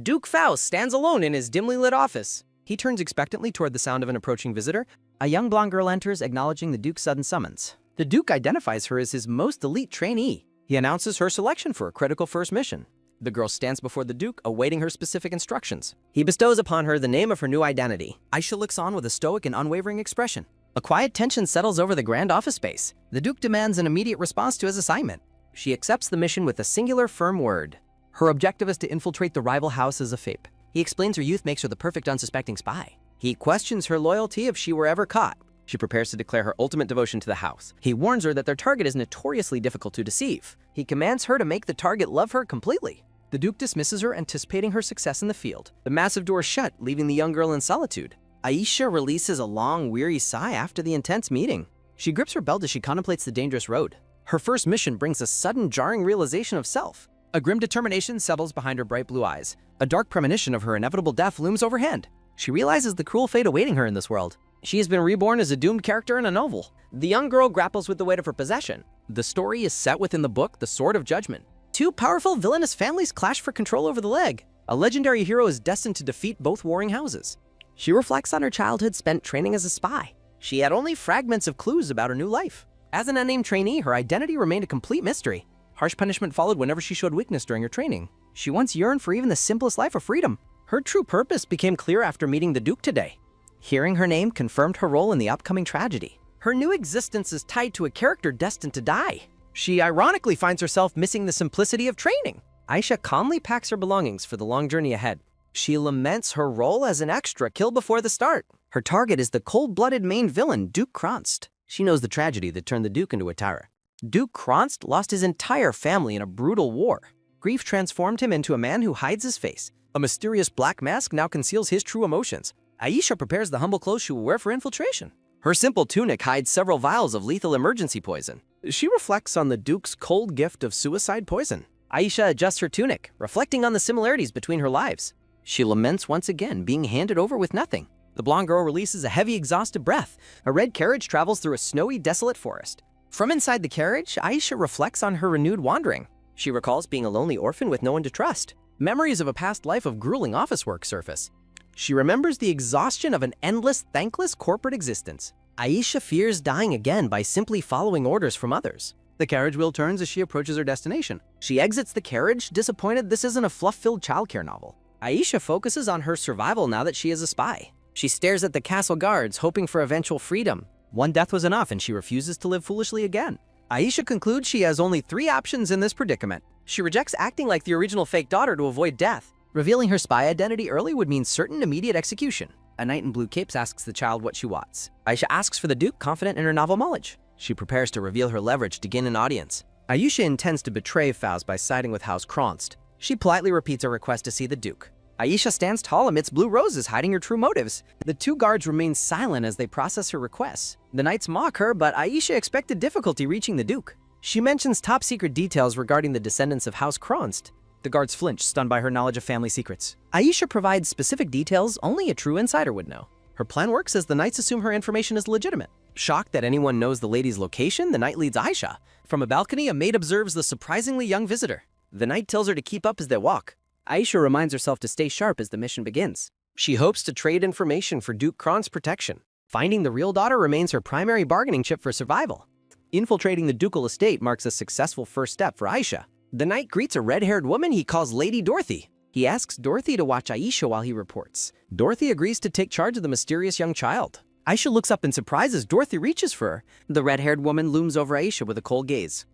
Duke Faust stands alone in his dimly lit office. He turns expectantly toward the sound of an approaching visitor. A young blonde girl enters, acknowledging the Duke's sudden summons. The Duke identifies her as his most elite trainee. He announces her selection for a critical first mission. The girl stands before the Duke, awaiting her specific instructions. He bestows upon her the name of her new identity. Aisha looks on with a stoic and unwavering expression. A quiet tension settles over the grand office space. The Duke demands an immediate response to his assignment. She accepts the mission with a singular firm word. Her objective is to infiltrate the rival house as a fape. He explains her youth makes her the perfect unsuspecting spy. He questions her loyalty if she were ever caught. She prepares to declare her ultimate devotion to the house. He warns her that their target is notoriously difficult to deceive. He commands her to make the target love her completely. The Duke dismisses her, anticipating her success in the field. The massive door shut, leaving the young girl in solitude. Aisha releases a long, weary sigh after the intense meeting. She grips her belt as she contemplates the dangerous road. Her first mission brings a sudden, jarring realization of self. A grim determination settles behind her bright blue eyes. A dark premonition of her inevitable death looms overhead. She realizes the cruel fate awaiting her in this world. She has been reborn as a doomed character in a novel. The young girl grapples with the weight of her possession. The story is set within the book, The Sword of Judgment. Two powerful villainous families clash for control over the leg. A legendary hero is destined to defeat both warring houses. She reflects on her childhood spent training as a spy. She had only fragments of clues about her new life. As an unnamed trainee, her identity remained a complete mystery. Harsh punishment followed whenever she showed weakness during her training. She once yearned for even the simplest life of freedom. Her true purpose became clear after meeting the Duke today. Hearing her name confirmed her role in the upcoming tragedy. Her new existence is tied to a character destined to die. She ironically finds herself missing the simplicity of training. Aisha calmly packs her belongings for the long journey ahead. She laments her role as an extra killed before the start. Her target is the cold-blooded main villain, Duke Kronst. She knows the tragedy that turned the Duke into a terror. Duke Kronst lost his entire family in a brutal war. Grief transformed him into a man who hides his face. A mysterious black mask now conceals his true emotions. Aisha prepares the humble clothes she will wear for infiltration. Her simple tunic hides several vials of lethal emergency poison. She reflects on the Duke's cold gift of suicide poison. Aisha adjusts her tunic, reflecting on the similarities between her lives. She laments once again being handed over with nothing. The blonde girl releases a heavy, exhausted breath. A red carriage travels through a snowy, desolate forest. From inside the carriage, Aisha reflects on her renewed wandering. She recalls being a lonely orphan with no one to trust. Memories of a past life of grueling office work surface. She remembers the exhaustion of an endless, thankless corporate existence. Aisha fears dying again by simply following orders from others. The carriage wheel turns as she approaches her destination. She exits the carriage, disappointed this isn't a fluff-filled childcare novel. Aisha focuses on her survival now that she is a spy. She stares at the castle guards, hoping for eventual freedom. One death was enough, and she refuses to live foolishly again. Aisha concludes she has only 3 options in this predicament. She rejects acting like the original fake daughter to avoid death. Revealing her spy identity early would mean certain immediate execution. A knight in blue capes asks the child what she wants. Aisha asks for the Duke, confident in her novel knowledge. She prepares to reveal her leverage to gain an audience. Aisha intends to betray Faust by siding with House Kronst. She politely repeats her request to see the Duke. Aisha stands tall amidst blue roses, hiding her true motives. The 2 guards remain silent as they process her requests. The knights mock her, but Aisha expected difficulty reaching the Duke. She mentions top-secret details regarding the descendants of House Kronst. The guards flinch, stunned by her knowledge of family secrets. Aisha provides specific details only a true insider would know. Her plan works as the knights assume her information is legitimate. Shocked that anyone knows the lady's location, the knight leads Aisha. From a balcony, a maid observes the surprisingly young visitor. The knight tells her to keep up as they walk. Aisha reminds herself to stay sharp as the mission begins. She hopes to trade information for Duke Kronst's protection. Finding the real daughter remains her primary bargaining chip for survival. Infiltrating the ducal estate marks a successful first step for Aisha. The knight greets a red-haired woman he calls Lady Dorothy. He asks Dorothy to watch Aisha while he reports. Dorothy agrees to take charge of the mysterious young child. Aisha looks up in surprise as Dorothy reaches for her. The red-haired woman looms over Aisha with a cold gaze.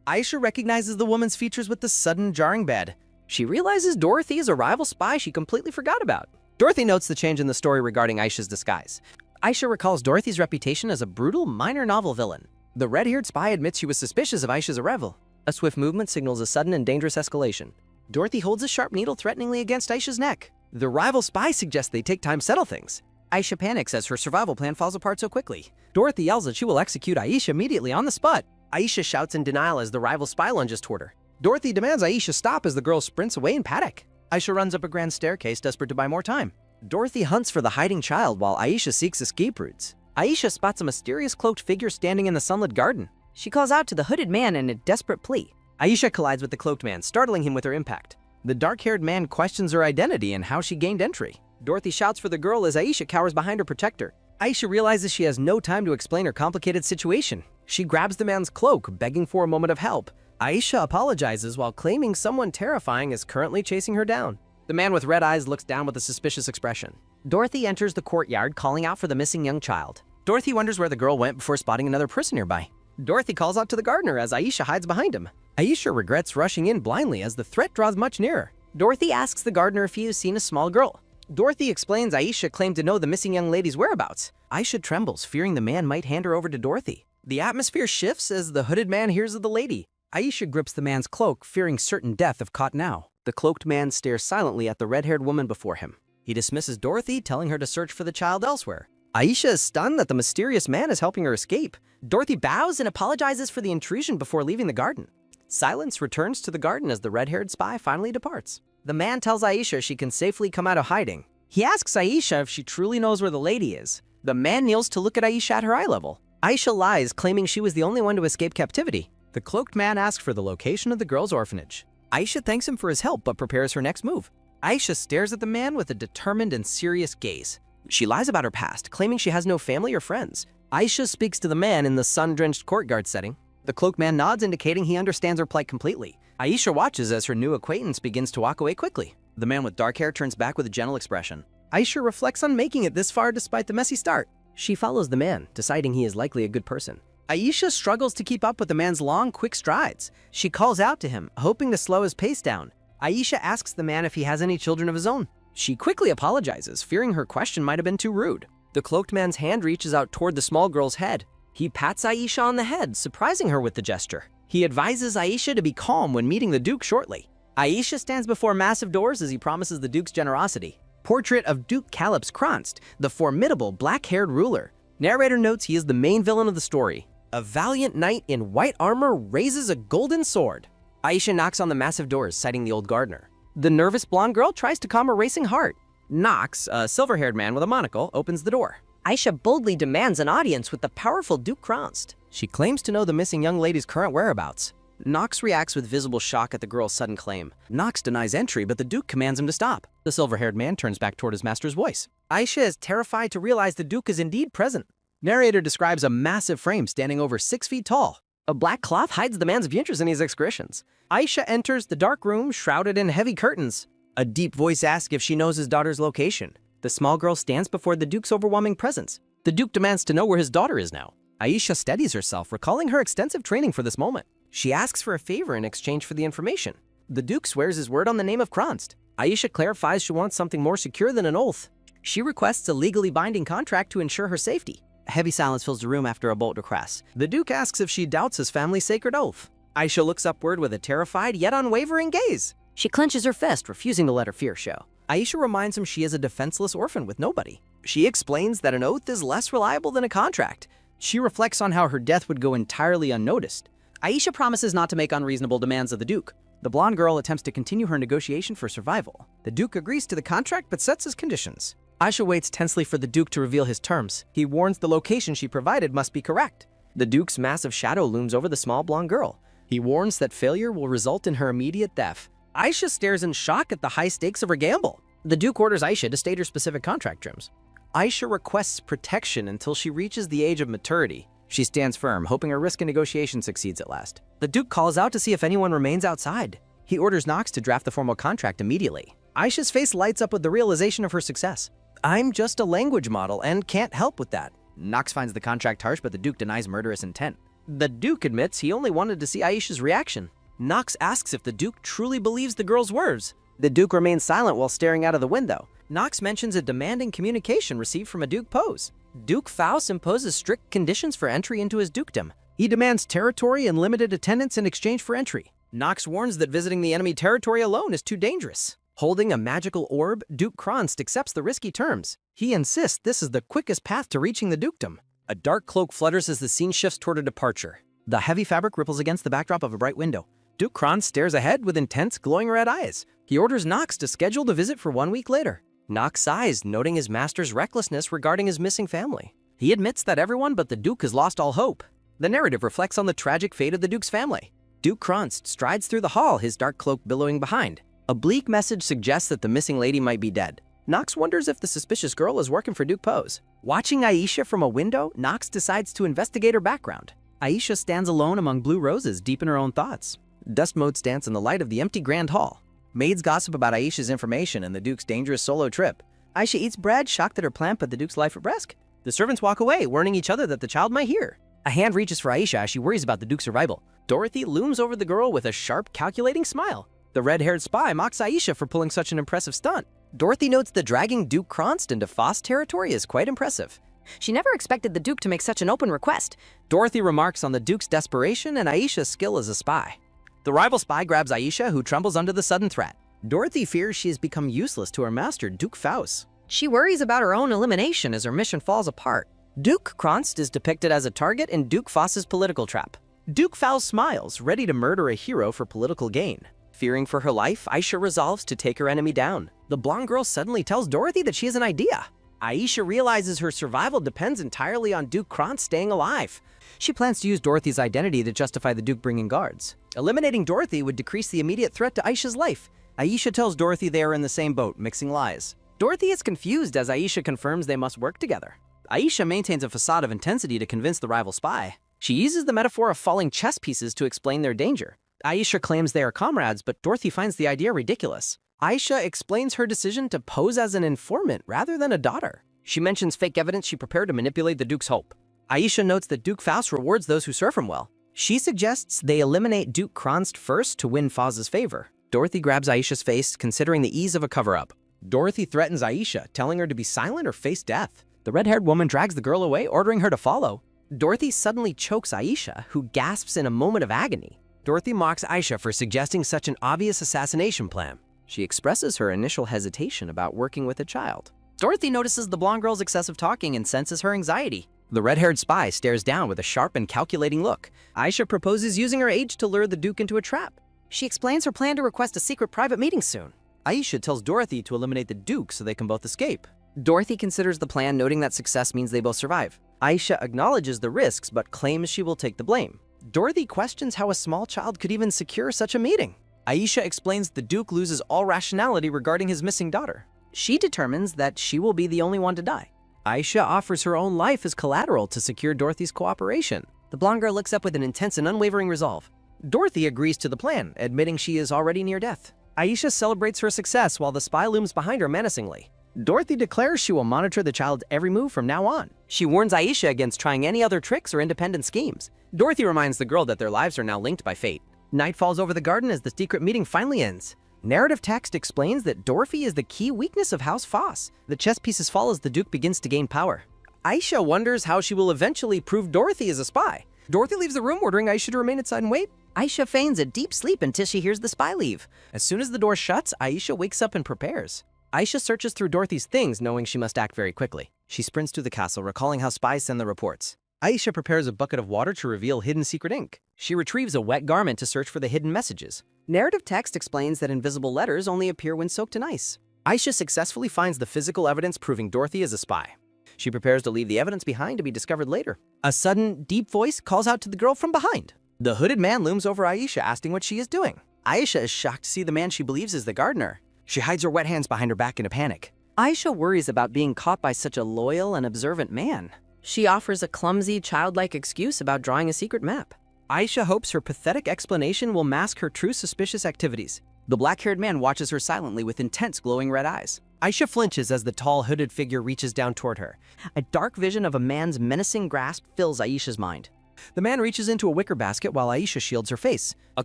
Aisha recognizes the woman's features with the sudden, jarring bed. She realizes Dorothy is a rival spy she completely forgot about. Dorothy notes the change in the story regarding Aisha's disguise. Aisha recalls Dorothy's reputation as a brutal, minor novel villain. The red-haired spy admits she was suspicious of Aisha's arrival. A swift movement signals a sudden and dangerous escalation. Dorothy holds a sharp needle threateningly against Aisha's neck. The rival spy suggests they take time to settle things. Aisha panics as her survival plan falls apart so quickly. Dorothy yells that she will execute Aisha immediately on the spot. Aisha shouts in denial as the rival spy lunges toward her. Dorothy demands Aisha stop as the girl sprints away in panic. Aisha runs up a grand staircase, desperate to buy more time. Dorothy hunts for the hiding child while Aisha seeks escape routes. Aisha spots a mysterious cloaked figure standing in the sunlit garden. She calls out to the hooded man in a desperate plea. Aisha collides with the cloaked man, startling him with her impact. The dark-haired man questions her identity and how she gained entry. Dorothy shouts for the girl as Aisha cowers behind her protector. Aisha realizes she has no time to explain her complicated situation. She grabs the man's cloak, begging for a moment of help. Aisha apologizes while claiming someone terrifying is currently chasing her down. The man with red eyes looks down with a suspicious expression. Dorothy enters the courtyard, calling out for the missing young child. Dorothy wonders where the girl went before spotting another person nearby. Dorothy calls out to the gardener as Aisha hides behind him. Aisha regrets rushing in blindly as the threat draws much nearer. Dorothy asks the gardener if he has seen a small girl. Dorothy explains Aisha claimed to know the missing young lady's whereabouts. Aisha trembles, fearing the man might hand her over to Dorothy. The atmosphere shifts as the hooded man hears of the lady. Aisha grips the man's cloak, fearing certain death if caught now. The cloaked man stares silently at the red-haired woman before him. He dismisses Dorothy, telling her to search for the child elsewhere. Aisha is stunned that the mysterious man is helping her escape. Dorothy bows and apologizes for the intrusion before leaving the garden. Silence returns to the garden as the red-haired spy finally departs. The man tells Aisha she can safely come out of hiding. He asks Aisha if she truly knows where the lady is. The man kneels to look at Aisha at her eye level. Aisha lies, claiming she was the only one to escape captivity. The cloaked man asks for the location of the girl's orphanage. Aisha thanks him for his help but prepares her next move. Aisha stares at the man with a determined and serious gaze. She lies about her past, claiming she has no family or friends. Aisha speaks to the man in the sun-drenched courtyard setting. The cloaked man nods, indicating he understands her plight completely. Aisha watches as her new acquaintance begins to walk away quickly. The man with dark hair turns back with a gentle expression. Aisha reflects on making it this far despite the messy start. She follows the man, deciding he is likely a good person. Aisha struggles to keep up with the man's long, quick strides. She calls out to him, hoping to slow his pace down. Aisha asks the man if he has any children of his own. She quickly apologizes, fearing her question might have been too rude. The cloaked man's hand reaches out toward the small girl's head. He pats Aisha on the head, surprising her with the gesture. He advises Aisha to be calm when meeting the Duke shortly. Aisha stands before massive doors as he promises the Duke's generosity. Portrait of Duke Calyps Kronst, the formidable black-haired ruler. Narrator notes he is the main villain of the story. A valiant knight in white armor raises a golden sword. Aisha knocks on the massive doors, citing the old gardener. The nervous blonde girl tries to calm her racing heart. Knox, a silver-haired man with a monocle, opens the door. Aisha boldly demands an audience with the powerful Duke Kronst. She claims to know the missing young lady's current whereabouts. Knox reacts with visible shock at the girl's sudden claim. Knox denies entry, but the Duke commands him to stop. The silver-haired man turns back toward his master's voice. Aisha is terrified to realize the Duke is indeed present. Narrator describes a massive frame standing over 6 feet tall. A black cloth hides the man's features in his excretions. Aisha enters the dark room shrouded in heavy curtains. A deep voice asks if she knows his daughter's location. The small girl stands before the Duke's overwhelming presence. The Duke demands to know where his daughter is now. Aisha steadies herself, recalling her extensive training for this moment. She asks for a favor in exchange for the information. The Duke swears his word on the name of Kronst. Aisha clarifies she wants something more secure than an oath. She requests a legally binding contract to ensure her safety. A heavy silence fills the room after a bold request. The Duke asks if she doubts his family's sacred oath. Aisha looks upward with a terrified yet unwavering gaze. She clenches her fist, refusing to let her fear show. Aisha reminds him she is a defenseless orphan with nobody. She explains that an oath is less reliable than a contract. She reflects on how her death would go entirely unnoticed. Aisha promises not to make unreasonable demands of the Duke. The blonde girl attempts to continue her negotiation for survival. The Duke agrees to the contract but sets his conditions. Aisha waits tensely for the Duke to reveal his terms. He warns the location she provided must be correct. The Duke's massive shadow looms over the small blonde girl. He warns that failure will result in her immediate death. Aisha stares in shock at the high stakes of her gamble. The Duke orders Aisha to state her specific contract terms. Aisha requests protection until she reaches the age of maturity. She stands firm, hoping her risk in negotiation succeeds at last. The Duke calls out to see if anyone remains outside. He orders Knox to draft the formal contract immediately. Aisha's face lights up with the realization of her success. I'm just a language model and can't help with that. Knox finds the contract harsh, but the Duke denies murderous intent. The Duke admits he only wanted to see Aisha's reaction. Knox asks if the Duke truly believes the girl's words. The Duke remains silent while staring out of the window. Knox mentions a demanding communication received from a Duke Pose. Duke Faust imposes strict conditions for entry into his dukedom. He demands territory and limited attendance in exchange for entry. Knox warns that visiting the enemy territory alone is too dangerous. Holding a magical orb, Duke Kronst accepts the risky terms. He insists this is the quickest path to reaching the dukedom. A dark cloak flutters as the scene shifts toward a departure. The heavy fabric ripples against the backdrop of a bright window. Duke Kronst stares ahead with intense, glowing red eyes. He orders Knox to schedule the visit for 1 week later. Knox sighs, noting his master's recklessness regarding his missing family. He admits that everyone but the Duke has lost all hope. The narrative reflects on the tragic fate of the Duke's family. Duke Kronst strides through the hall, his dark cloak billowing behind. A bleak message suggests that the missing lady might be dead. Knox wonders if the suspicious girl is working for Duke Pose. Watching Aisha from a window, Knox decides to investigate her background. Aisha stands alone among blue roses, deep in her own thoughts. Dust motes dance in the light of the empty grand hall. Maids gossip about Aisha's information and the Duke's dangerous solo trip. Aisha eats bread, shocked at her plan put the Duke's life at risk. The servants walk away, warning each other that the child might hear. A hand reaches for Aisha as she worries about the Duke's survival. Dorothy looms over the girl with a sharp, calculating smile. The red-haired spy mocks Aisha for pulling such an impressive stunt. Dorothy notes that dragging Duke Kronst into Foss territory is quite impressive. She never expected the Duke to make such an open request. Dorothy remarks on the Duke's desperation and Aisha's skill as a spy. The rival spy grabs Aisha, who trembles under the sudden threat. Dorothy fears she has become useless to her master, Duke Faust. She worries about her own elimination as her mission falls apart. Duke Kronst is depicted as a target in Duke Foss's political trap. Duke Faust smiles, ready to murder a hero for political gain. Fearing for her life, Aisha resolves to take her enemy down. The blonde girl suddenly tells Dorothy that she has an idea. Aisha realizes her survival depends entirely on Duke Kronst staying alive. She plans to use Dorothy's identity to justify the Duke bringing guards. Eliminating Dorothy would decrease the immediate threat to Aisha's life. Aisha tells Dorothy they are in the same boat, mixing lies. Dorothy is confused as Aisha confirms they must work together. Aisha maintains a facade of intensity to convince the rival spy. She uses the metaphor of falling chess pieces to explain their danger. Aisha claims they are comrades, but Dorothy finds the idea ridiculous. Aisha explains her decision to pose as an informant rather than a daughter. She mentions fake evidence she prepared to manipulate the Duke's hope. Aisha notes that Duke Faust rewards those who serve him well. She suggests they eliminate Duke Kronst first to win Foz's favor. Dorothy grabs Aisha's face, considering the ease of a cover-up. Dorothy threatens Aisha, telling her to be silent or face death. The red-haired woman drags the girl away, ordering her to follow. Dorothy suddenly chokes Aisha, who gasps in a moment of agony. Dorothy mocks Aisha for suggesting such an obvious assassination plan. She expresses her initial hesitation about working with a child. Dorothy notices the blonde girl's excessive talking and senses her anxiety. The red-haired spy stares down with a sharp and calculating look. Aisha proposes using her age to lure the Duke into a trap. She explains her plan to request a secret private meeting soon. Aisha tells Dorothy to eliminate the Duke so they can both escape. Dorothy considers the plan, noting that success means they both survive. Aisha acknowledges the risks but claims she will take the blame. Dorothy questions how a small child could even secure such a meeting. Aisha explains the Duke loses all rationality regarding his missing daughter. She determines that she will be the only one to die. Aisha offers her own life as collateral to secure Dorothy's cooperation. The blonde girl looks up with an intense and unwavering resolve. Dorothy agrees to the plan, admitting she is already near death. Aisha celebrates her success while the spy looms behind her menacingly. Dorothy declares she will monitor the child's every move from now on. She warns Aisha against trying any other tricks or independent schemes. Dorothy reminds the girl that their lives are now linked by fate. Night falls over the garden as the secret meeting finally ends. Narrative text explains that Dorothy is the key weakness of House Foss. The chess pieces fall as the Duke begins to gain power. Aisha wonders how she will eventually prove Dorothy is a spy. Dorothy leaves the room, ordering Aisha to remain inside and wait. Aisha feigns a deep sleep until she hears the spy leave. As soon as the door shuts, Aisha wakes up and prepares. Aisha searches through Dorothy's things, knowing she must act very quickly. She sprints to the castle, recalling how spies send the reports. Aisha prepares a bucket of water to reveal hidden secret ink. She retrieves a wet garment to search for the hidden messages. Narrative text explains that invisible letters only appear when soaked in ice. Aisha successfully finds the physical evidence proving Dorothy is a spy. She prepares to leave the evidence behind to be discovered later. A sudden, deep voice calls out to the girl from behind. The hooded man looms over Aisha, asking what she is doing. Aisha is shocked to see the man she believes is the gardener. She hides her wet hands behind her back in a panic. Aisha worries about being caught by such a loyal and observant man. She offers a clumsy, childlike excuse about drawing a secret map. Aisha hopes her pathetic explanation will mask her true suspicious activities. The black-haired man watches her silently with intense glowing red eyes. Aisha flinches as the tall, hooded figure reaches down toward her. A dark vision of a man's menacing grasp fills Aisha's mind. The man reaches into a wicker basket while Aisha shields her face. A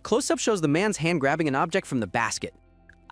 close-up shows the man's hand grabbing an object from the basket.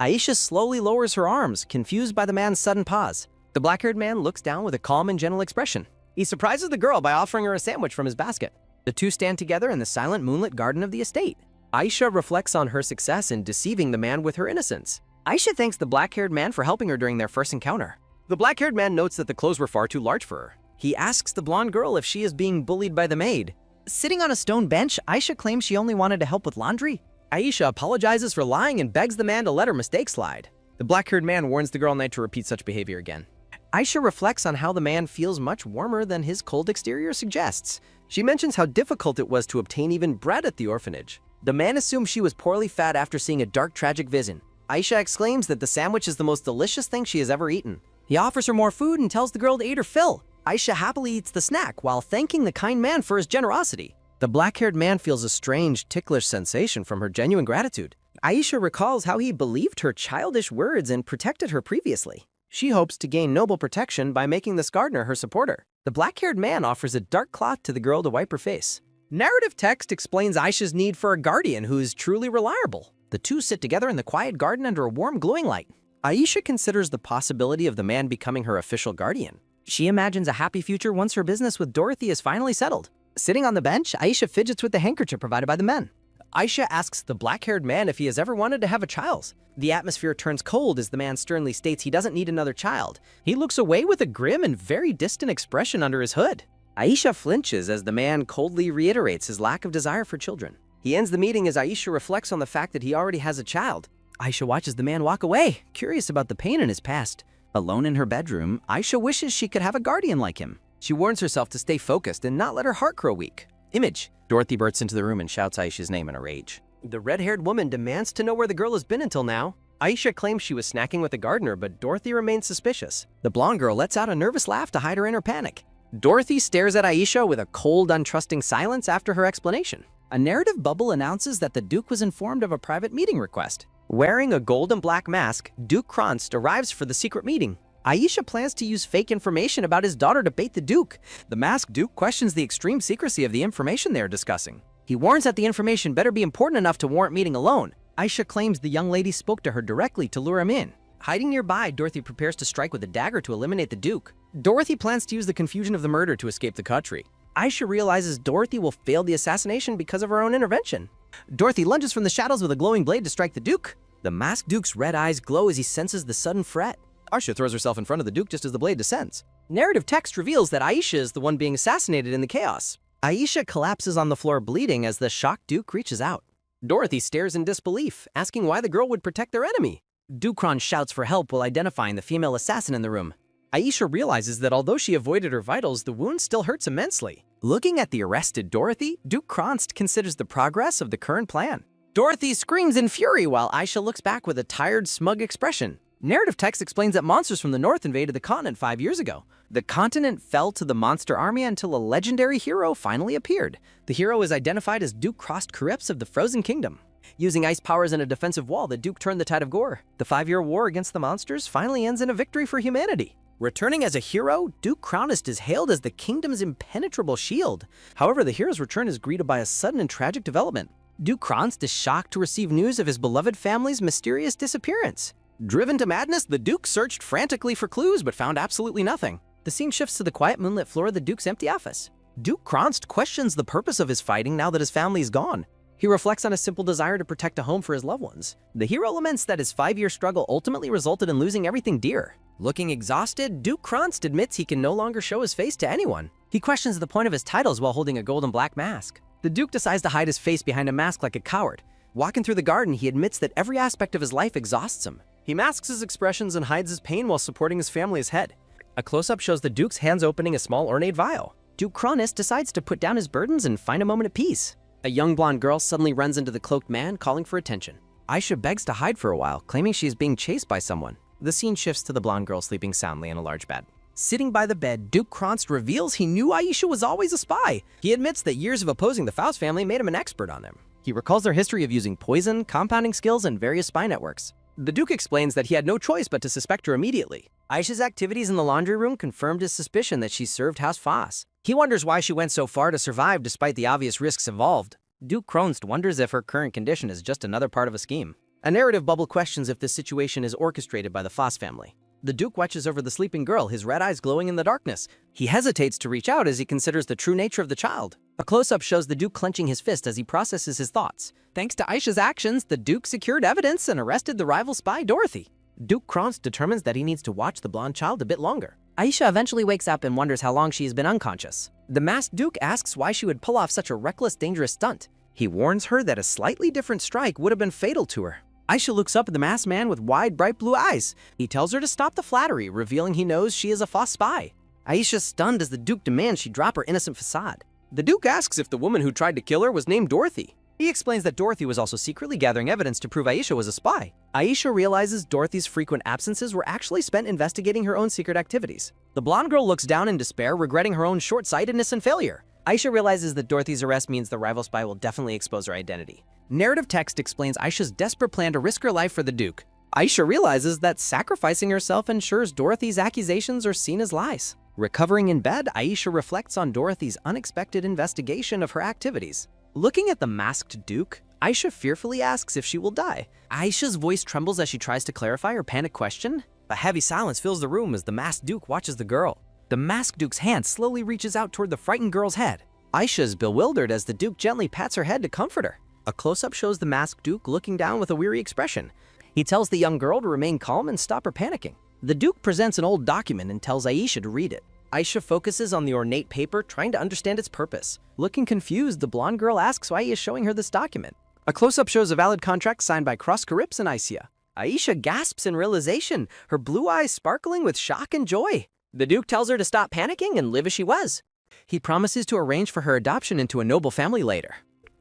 Aisha slowly lowers her arms, confused by the man's sudden pause. The black-haired man looks down with a calm and gentle expression. He surprises the girl by offering her a sandwich from his basket. The two stand together in the silent moonlit garden of the estate. Aisha reflects on her success in deceiving the man with her innocence. Aisha thanks the black-haired man for helping her during their first encounter. The black-haired man notes that the clothes were far too large for her. He asks the blonde girl if she is being bullied by the maid. Sitting on a stone bench, Aisha claims she only wanted to help with laundry. Aisha apologizes for lying and begs the man to let her mistake slide. The black-haired man warns the girl not to repeat such behavior again. Aisha reflects on how the man feels much warmer than his cold exterior suggests. She mentions how difficult it was to obtain even bread at the orphanage. The man assumes she was poorly fed after seeing a dark, tragic vision. Aisha exclaims that the sandwich is the most delicious thing she has ever eaten. He offers her more food and tells the girl to eat her fill. Aisha happily eats the snack while thanking the kind man for his generosity. The black-haired man feels a strange, ticklish sensation from her genuine gratitude. Aisha recalls how he believed her childish words and protected her previously. She hopes to gain noble protection by making this gardener her supporter. The black-haired man offers a dark cloth to the girl to wipe her face. Narrative text explains Aisha's need for a guardian who is truly reliable. The two sit together in the quiet garden under a warm, glowing light. Aisha considers the possibility of the man becoming her official guardian. She imagines a happy future once her business with Dorothy is finally settled. Sitting on the bench, Aisha fidgets with the handkerchief provided by the men. Aisha asks the black-haired man if he has ever wanted to have a child. The atmosphere turns cold as the man sternly states he doesn't need another child. He looks away with a grim and very distant expression under his hood. Aisha flinches as the man coldly reiterates his lack of desire for children. He ends the meeting as Aisha reflects on the fact that he already has a child. Aisha watches the man walk away, curious about the pain in his past. Alone in her bedroom, Aisha wishes she could have a guardian like him. She warns herself to stay focused and not let her heart grow weak. Image. Dorothy bursts into the room and shouts Aisha's name in a rage. The red-haired woman demands to know where the girl has been until now. Aisha claims she was snacking with the gardener, but Dorothy remains suspicious. The blonde girl lets out a nervous laugh to hide her inner panic. Dorothy stares at Aisha with a cold, untrusting silence after her explanation. A narrative bubble announces that the Duke was informed of a private meeting request. Wearing a gold and black mask, Duke Kronst arrives for the secret meeting. Aisha plans to use fake information about his daughter to bait the Duke. The masked Duke questions the extreme secrecy of the information they are discussing. He warns that the information better be important enough to warrant meeting alone. Aisha claims the young lady spoke to her directly to lure him in. Hiding nearby, Dorothy prepares to strike with a dagger to eliminate the Duke. Dorothy plans to use the confusion of the murder to escape the country. Aisha realizes Dorothy will fail the assassination because of her own intervention. Dorothy lunges from the shadows with a glowing blade to strike the Duke. The masked Duke's red eyes glow as he senses the sudden threat. Aisha throws herself in front of the Duke just as the blade descends. Narrative text reveals that Aisha is the one being assassinated in the chaos. Aisha collapses on the floor bleeding as the shocked Duke reaches out. Dorothy stares in disbelief, asking why the girl would protect their enemy. Dukron shouts for help while identifying the female assassin in the room. Aisha realizes that although she avoided her vitals, the wound still hurts immensely. Looking at the arrested Dorothy, Duke Kronst considers the progress of the current plan. Dorothy screams in fury while Aisha looks back with a tired, smug expression. Narrative text explains that monsters from the north invaded the continent 5 years ago. The continent fell to the monster army until a legendary hero finally appeared. The hero is identified as Duke Kronst Krips of the Frozen Kingdom. Using ice powers and a defensive wall, the Duke turned the tide of gore. The 5-year war against the monsters finally ends in a victory for humanity. Returning as a hero, Duke Kronst is hailed as the kingdom's impenetrable shield. However, the hero's return is greeted by a sudden and tragic development. Duke Kronst is shocked to receive news of his beloved family's mysterious disappearance. Driven to madness, the Duke searched frantically for clues but found absolutely nothing. The scene shifts to the quiet moonlit floor of the Duke's empty office. Duke Kronst questions the purpose of his fighting now that his family is gone. He reflects on a simple desire to protect a home for his loved ones. The hero laments that his 5-year struggle ultimately resulted in losing everything dear. Looking exhausted, Duke Kronst admits he can no longer show his face to anyone. He questions the point of his titles while holding a gold and black mask. The Duke decides to hide his face behind a mask like a coward. Walking through the garden, he admits that every aspect of his life exhausts him. He masks his expressions and hides his pain while supporting his family's head. A close-up shows the Duke's hands opening a small ornate vial. Duke Kronst decides to put down his burdens and find a moment of peace. A young blonde girl suddenly runs into the cloaked man, calling for attention. Aisha begs to hide for a while, claiming she is being chased by someone. The scene shifts to the blonde girl sleeping soundly in a large bed. Sitting by the bed, Duke Kronst reveals he knew Aisha was always a spy. He admits that years of opposing the Faust family made him an expert on them. He recalls their history of using poison, compounding skills, and various spy networks. The Duke explains that he had no choice but to suspect her immediately. Aisha's activities in the laundry room confirmed his suspicion that she served House Foss. He wonders why she went so far to survive despite the obvious risks involved. Duke Kronst wonders if her current condition is just another part of a scheme. A narrative bubble questions if this situation is orchestrated by the Foss family. The Duke watches over the sleeping girl, his red eyes glowing in the darkness. He hesitates to reach out as he considers the true nature of the child. A close-up shows the Duke clenching his fist as he processes his thoughts. Thanks to Aisha's actions, the Duke secured evidence and arrested the rival spy, Dorothy. Duke Kronst determines that he needs to watch the blonde child a bit longer. Aisha eventually wakes up and wonders how long she has been unconscious. The masked Duke asks why she would pull off such a reckless, dangerous stunt. He warns her that a slightly different strike would have been fatal to her. Aisha looks up at the masked man with wide, bright blue eyes. He tells her to stop the flattery, revealing he knows she is a Foss spy. Aisha's stunned as the Duke demands she drop her innocent facade. The Duke asks if the woman who tried to kill her was named Dorothy. He explains that Dorothy was also secretly gathering evidence to prove Aisha was a spy. Aisha realizes Dorothy's frequent absences were actually spent investigating her own secret activities. The blonde girl looks down in despair, regretting her own short-sightedness and failure. Aisha realizes that Dorothy's arrest means the rival spy will definitely expose her identity. Narrative text explains Aisha's desperate plan to risk her life for the Duke. Aisha realizes that sacrificing herself ensures Dorothy's accusations are seen as lies. Recovering in bed, Aisha reflects on Dorothy's unexpected investigation of her activities. Looking at the masked Duke, Aisha fearfully asks if she will die. Aisha's voice trembles as she tries to clarify her panic question. A heavy silence fills the room as the masked Duke watches the girl. The masked Duke's hand slowly reaches out toward the frightened girl's head. Aisha is bewildered as the Duke gently pats her head to comfort her. A close-up shows the masked Duke looking down with a weary expression. He tells the young girl to remain calm and stop her panicking. The Duke presents an old document and tells Aisha to read it. Aisha focuses on the ornate paper, trying to understand its purpose. Looking confused, the blonde girl asks why he is showing her this document. A close-up shows a valid contract signed by Cross-Carips and Aisha. Aisha gasps in realization, her blue eyes sparkling with shock and joy. The Duke tells her to stop panicking and live as she was. He promises to arrange for her adoption into a noble family later.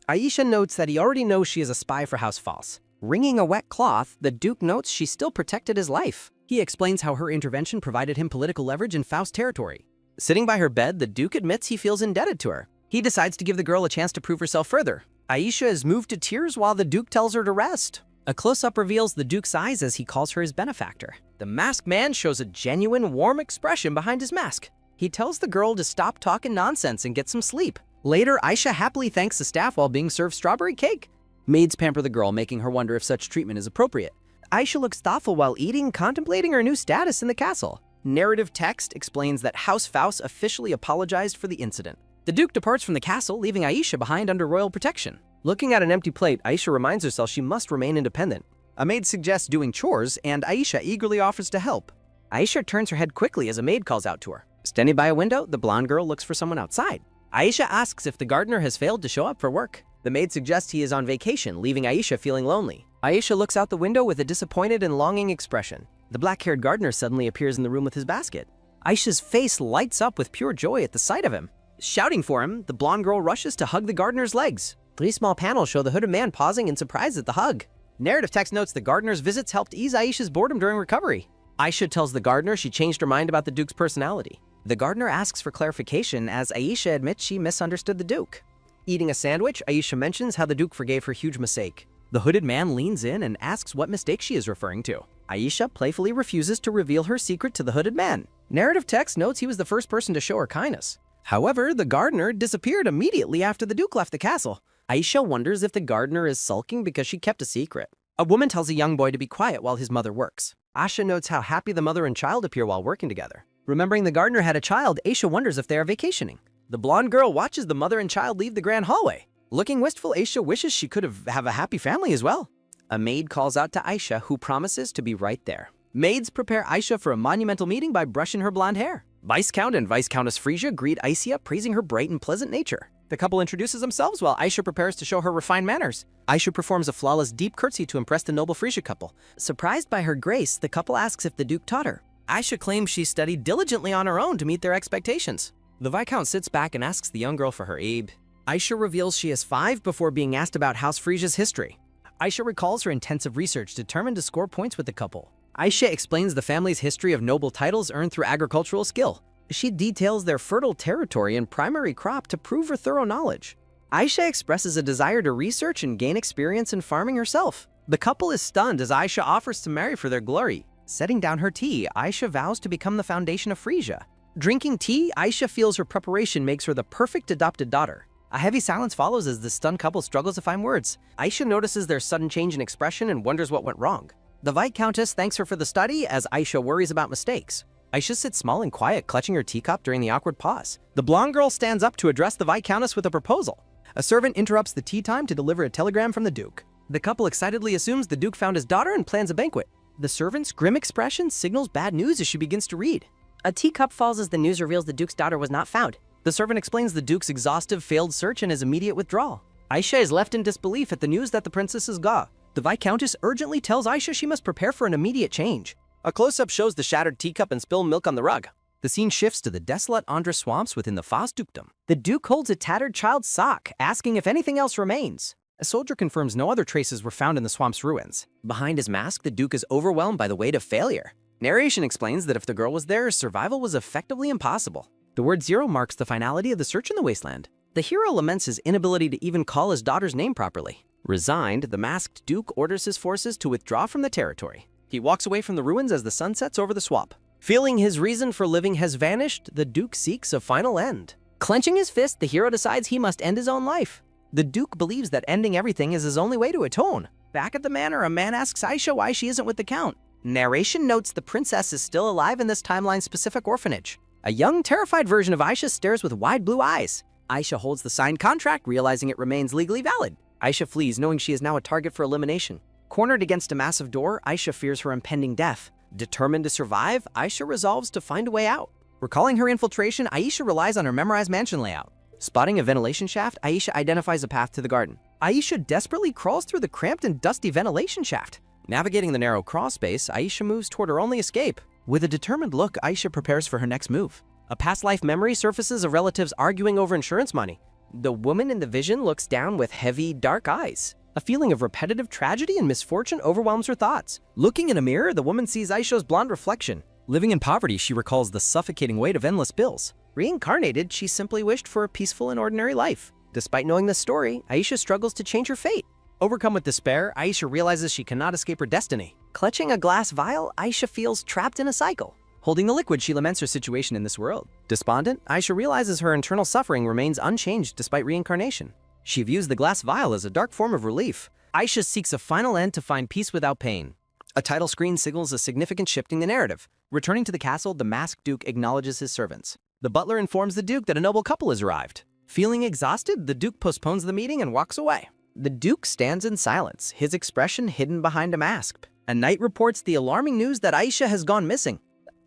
Aisha notes that he already knows she is a spy for House False. Wringing a wet cloth, the Duke notes she still protected his life. He explains how her intervention provided him political leverage in Faust territory. Sitting by her bed, the Duke admits he feels indebted to her. He decides to give the girl a chance to prove herself further. Aisha is moved to tears while the Duke tells her to rest. A close-up reveals the Duke's eyes as he calls her his benefactor. The masked man shows a genuine, warm expression behind his mask. He tells the girl to stop talking nonsense and get some sleep. Later, Aisha happily thanks the staff while being served strawberry cake. Maids pamper the girl, making her wonder if such treatment is appropriate. Aisha looks thoughtful while eating, contemplating her new status in the castle. Narrative text explains that House Faust officially apologized for the incident. The Duke departs from the castle, leaving Aisha behind under royal protection. Looking at an empty plate, Aisha reminds herself she must remain independent. A maid suggests doing chores, and Aisha eagerly offers to help. Aisha turns her head quickly as a maid calls out to her. Standing by a window, the blonde girl looks for someone outside. Aisha asks if the gardener has failed to show up for work. The maid suggests he is on vacation, leaving Aisha feeling lonely. Aisha looks out the window with a disappointed and longing expression. The black-haired gardener suddenly appears in the room with his basket. Aisha's face lights up with pure joy at the sight of him. Shouting for him, the blonde girl rushes to hug the gardener's legs. 3 small panels show the hooded man pausing in surprise at the hug. Narrative text notes the gardener's visits helped ease Aisha's boredom during recovery. Aisha tells the gardener she changed her mind about the Duke's personality. The gardener asks for clarification as Aisha admits she misunderstood the Duke. Eating a sandwich, Aisha mentions how the Duke forgave her huge mistake. The hooded man leans in and asks what mistake she is referring to. Aisha playfully refuses to reveal her secret to the hooded man. Narrative text notes he was the first person to show her kindness. However, the gardener disappeared immediately after the Duke left the castle. Aisha wonders if the gardener is sulking because she kept a secret. A woman tells a young boy to be quiet while his mother works. Aisha notes how happy the mother and child appear while working together. Remembering the gardener had a child, Aisha wonders if they are vacationing. The blonde girl watches the mother and child leave the grand hallway. Looking wistful, Aisha wishes she could have a happy family as well. A maid calls out to Aisha, who promises to be right there. Maids prepare Aisha for a monumental meeting by brushing her blonde hair. Viscount and Viscountess Frisia greet Aisha, praising her bright and pleasant nature. The couple introduces themselves while Aisha prepares to show her refined manners. Aisha performs a flawless deep curtsy to impress the noble Frisia couple. Surprised by her grace, the couple asks if the Duke taught her. Aisha claims she studied diligently on her own to meet their expectations. The Viscount sits back and asks the young girl for her aid. Aisha reveals she is 5 before being asked about House Frisia's history. Aisha recalls her intensive research determined to score points with the couple. Aisha explains the family's history of noble titles earned through agricultural skill. She details their fertile territory and primary crop to prove her thorough knowledge. Aisha expresses a desire to research and gain experience in farming herself. The couple is stunned as Aisha offers to marry for their glory. Setting down her tea, Aisha vows to become the foundation of Frisia. Drinking tea, Aisha feels her preparation makes her the perfect adopted daughter. A heavy silence follows as the stunned couple struggles to find words. Aisha notices their sudden change in expression and wonders what went wrong. The Viscountess thanks her for the study as Aisha worries about mistakes. Aisha sits small and quiet, clutching her teacup during the awkward pause. The blonde girl stands up to address the Viscountess with a proposal. A servant interrupts the tea time to deliver a telegram from the Duke. The couple excitedly assumes the Duke found his daughter and plans a banquet. The servant's grim expression signals bad news as she begins to read. A teacup falls as the news reveals the Duke's daughter was not found. The servant explains the Duke's exhaustive failed search and his immediate withdrawal. Aisha is left in disbelief at the news that the princess is gone. The Viscountess urgently tells Aisha she must prepare for an immediate change. A close-up shows the shattered teacup and spilled milk on the rug. The scene shifts to the desolate Andra swamps within the Faust dukedom. The Duke holds a tattered child's sock, asking if anything else remains. A soldier confirms no other traces were found in the swamp's ruins. Behind his mask, the Duke is overwhelmed by the weight of failure. Narration explains that if the girl was there, survival was effectively impossible. The word 0 marks the finality of the search in the wasteland. The hero laments his inability to even call his daughter's name properly. Resigned, the masked Duke orders his forces to withdraw from the territory. He walks away from the ruins as the sun sets over the swamp. Feeling his reason for living has vanished, the Duke seeks a final end. Clenching his fist, the hero decides he must end his own life. The Duke believes that ending everything is his only way to atone. Back at the manor, a man asks Aisha why she isn't with the Count. Narration notes the princess is still alive in this timeline-specific orphanage. A young, terrified version of Aisha stares with wide blue eyes. Aisha holds the signed contract, realizing it remains legally valid. Aisha flees, knowing she is now a target for elimination. Cornered against a massive door, Aisha fears her impending death. Determined to survive, Aisha resolves to find a way out. Recalling her infiltration, Aisha relies on her memorized mansion layout. Spotting a ventilation shaft, Aisha identifies a path to the garden. Aisha desperately crawls through the cramped and dusty ventilation shaft. Navigating the narrow crawl space, Aisha moves toward her only escape. With a determined look, Aisha prepares for her next move. A past life memory surfaces of relatives arguing over insurance money. The woman in the vision looks down with heavy, dark eyes. A feeling of repetitive tragedy and misfortune overwhelms her thoughts. Looking in a mirror, the woman sees Aisha's blonde reflection. Living in poverty, she recalls the suffocating weight of endless bills. Reincarnated, she simply wished for a peaceful and ordinary life. Despite knowing the story, Aisha struggles to change her fate. Overcome with despair, Aisha realizes she cannot escape her destiny. Clutching a glass vial, Aisha feels trapped in a cycle. Holding the liquid, she laments her situation in this world. Despondent, Aisha realizes her internal suffering remains unchanged despite reincarnation. She views the glass vial as a dark form of relief. Aisha seeks a final end to find peace without pain. A title screen signals a significant shift in the narrative. Returning to the castle, the masked Duke acknowledges his servants. The butler informs the Duke that a noble couple has arrived. Feeling exhausted, the Duke postpones the meeting and walks away. The Duke stands in silence, his expression hidden behind a mask. A knight reports the alarming news that Aisha has gone missing.